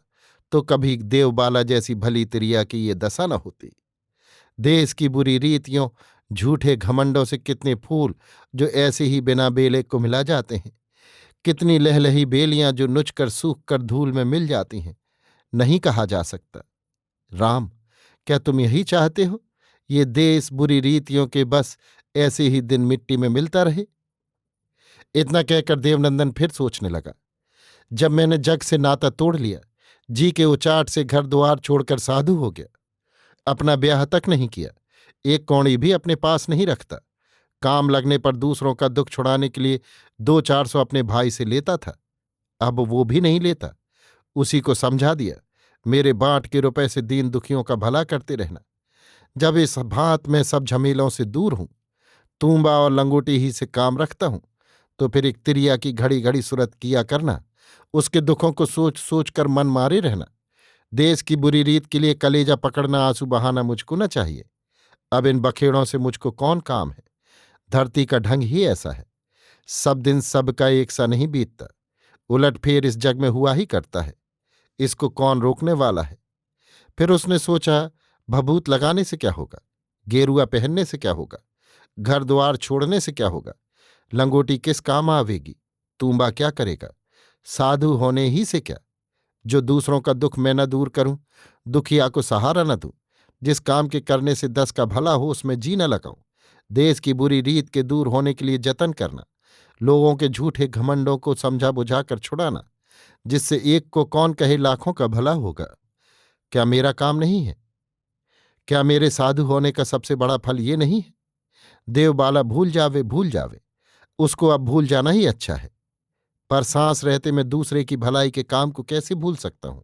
तो कभी देवबाला जैसी भली तिरिया की ये दशा न होती। देश की बुरी रीतियों, झूठे घमंडों से कितने फूल जो ऐसे ही बिना बेले को मिला जाते हैं, कितनी लहलही बेलियां जो नुच कर सूख कर धूल में मिल जाती हैं, नहीं कहा जा सकता। राम, क्या तुम यही चाहते हो, ये देश बुरी रीतियों के बस ऐसे ही दिन मिट्टी में मिलता रहे? इतना कहकर देवनंदन फिर सोचने लगा, जब मैंने जग से नाता तोड़ लिया, जी के उचाट से घर द्वार छोड़कर साधु हो गया, अपना ब्याह तक नहीं किया, एक कौड़ी भी अपने पास नहीं रखता, काम लगने पर दूसरों का दुख छुड़ाने के लिए 200-400 अपने भाई से लेता था, अब वो भी नहीं लेता। उसी को समझा दिया, मेरे बाँट के रुपए से दीन दुखियों का भला करते रहना। जब इस भांत में सब झमेलों से दूर हूं, तूंबा और लंगोटी ही से काम रखता हूं, तो फिर एक तिरिया की घड़ी घड़ी सुरत किया करना, उसके दुखों को सोच सोच कर मन मारे रहना। देश की बुरी रीत के लिए कलेजा पकड़ना, आंसू बहाना मुझको न चाहिए। अब इन बखेड़ों से मुझको कौन काम है? धरती का ढंग ही ऐसा है, सब दिन सबका एक सा नहीं बीतता, उलटफेर इस जग में हुआ ही करता है, इसको कौन रोकने वाला है? फिर उसने सोचा, भभूत लगाने से क्या होगा, गेरुआ पहनने से क्या होगा, घर द्वार छोड़ने से क्या होगा, लंगोटी किस काम आवेगी, तूंबा क्या करेगा, साधु होने ही से क्या, जो दूसरों का दुख मैं न दूर करूं, दुखिया को सहारा न दूं, जिस काम के करने से 10 का भला हो उसमें जी न लगाऊं, देश की बुरी रीत के दूर होने के लिए जतन करना, लोगों के झूठे घमंडों को समझा बुझाकर छुड़ाना, जिससे एक को कौन कहे लाखों का भला होगा। क्या मेरा काम नहीं है? क्या मेरे साधु होने का सबसे बड़ा फल ये नहीं है? देवबाला भूल जावे, उसको अब भूल जाना ही अच्छा है। पर सांस रहते मैं दूसरे की भलाई के काम को कैसे भूल सकता हूं?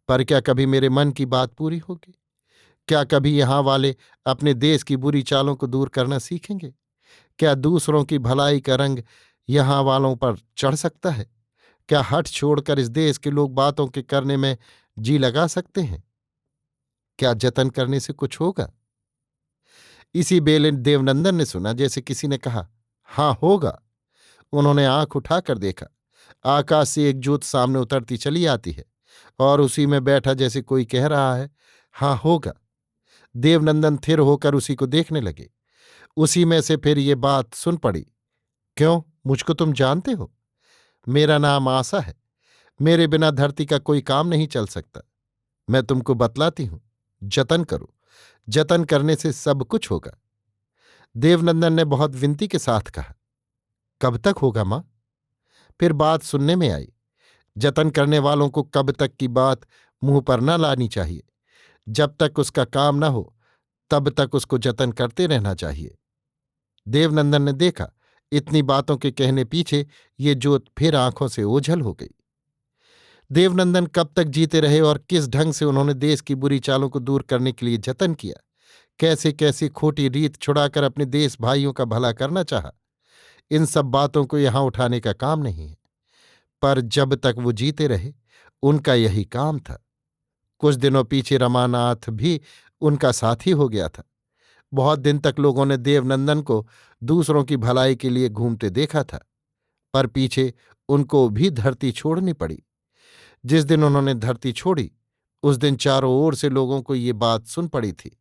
पर क्या कभी मेरे मन की बात पूरी होगी? क्या कभी यहां वाले अपने देश की बुरी चालों को दूर करना सीखेंगे? क्या दूसरों की भलाई का रंग यहां वालों पर चढ़ सकता है? क्या हठ छोड़कर इस देश के लोग बातों के करने में जी लगा सकते हैं? क्या जतन करने से कुछ होगा? इसी बेले देवनंदन ने सुना जैसे किसी ने कहा, हाँ होगा। उन्होंने आंख उठाकर देखा। आकाश से एक ज्योत सामने उतरती चली आती है और उसी में बैठा जैसे कोई कह रहा है, हाँ होगा। देवनंदन थिर होकर उसी को देखने लगे। उसी में से फिर ये बात सुन पड़ी, क्यों, मुझको तुम जानते हो? मेरा नाम आशा है। मेरे बिना धरती का कोई काम नहीं चल सकता। मैं तुमको बतलाती हूं, जतन करो। जतन करने से सब कुछ होगा। देवनंदन ने बहुत विनती के साथ कहा, कब तक होगा मां? फिर बात सुनने में आई, जतन करने वालों को कब तक की बात मुंह पर न लानी चाहिए। जब तक उसका काम न हो तब तक उसको जतन करते रहना चाहिए। देवनंदन ने देखा, इतनी बातों के कहने पीछे ये जोत फिर आंखों से ओझल हो गई। देवनंदन कब तक जीते रहे और किस ढंग से उन्होंने देश की बुरी चालों को दूर करने के लिए जतन किया, कैसे कैसी खोटी रीत छुड़ाकर अपने देश भाइयों का भला करना चाहा, इन सब बातों को यहां उठाने का काम नहीं है। पर जब तक वो जीते रहे उनका यही काम था। कुछ दिनों पीछे रमानाथ भी उनका साथी हो गया था। बहुत दिन तक लोगों ने देवनंदन को दूसरों की भलाई के लिए घूमते देखा था, पर पीछे उनको भी धरती छोड़नी पड़ी। जिस दिन उन्होंने धरती छोड़ी उस दिन चारों ओर से लोगों को ये बात सुन पड़ी थी,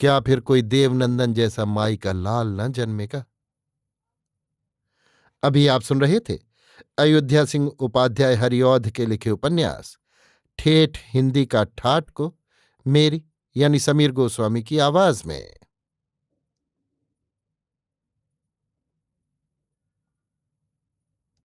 क्या फिर कोई देवनंदन जैसा माई का लाल न जन्मेगा? अभी आप सुन रहे थे अयोध्या सिंह उपाध्याय हरिऔध के लिखे उपन्यास ठेठ हिंदी का ठाठ को मेरी यानी समीर गोस्वामी की आवाज में।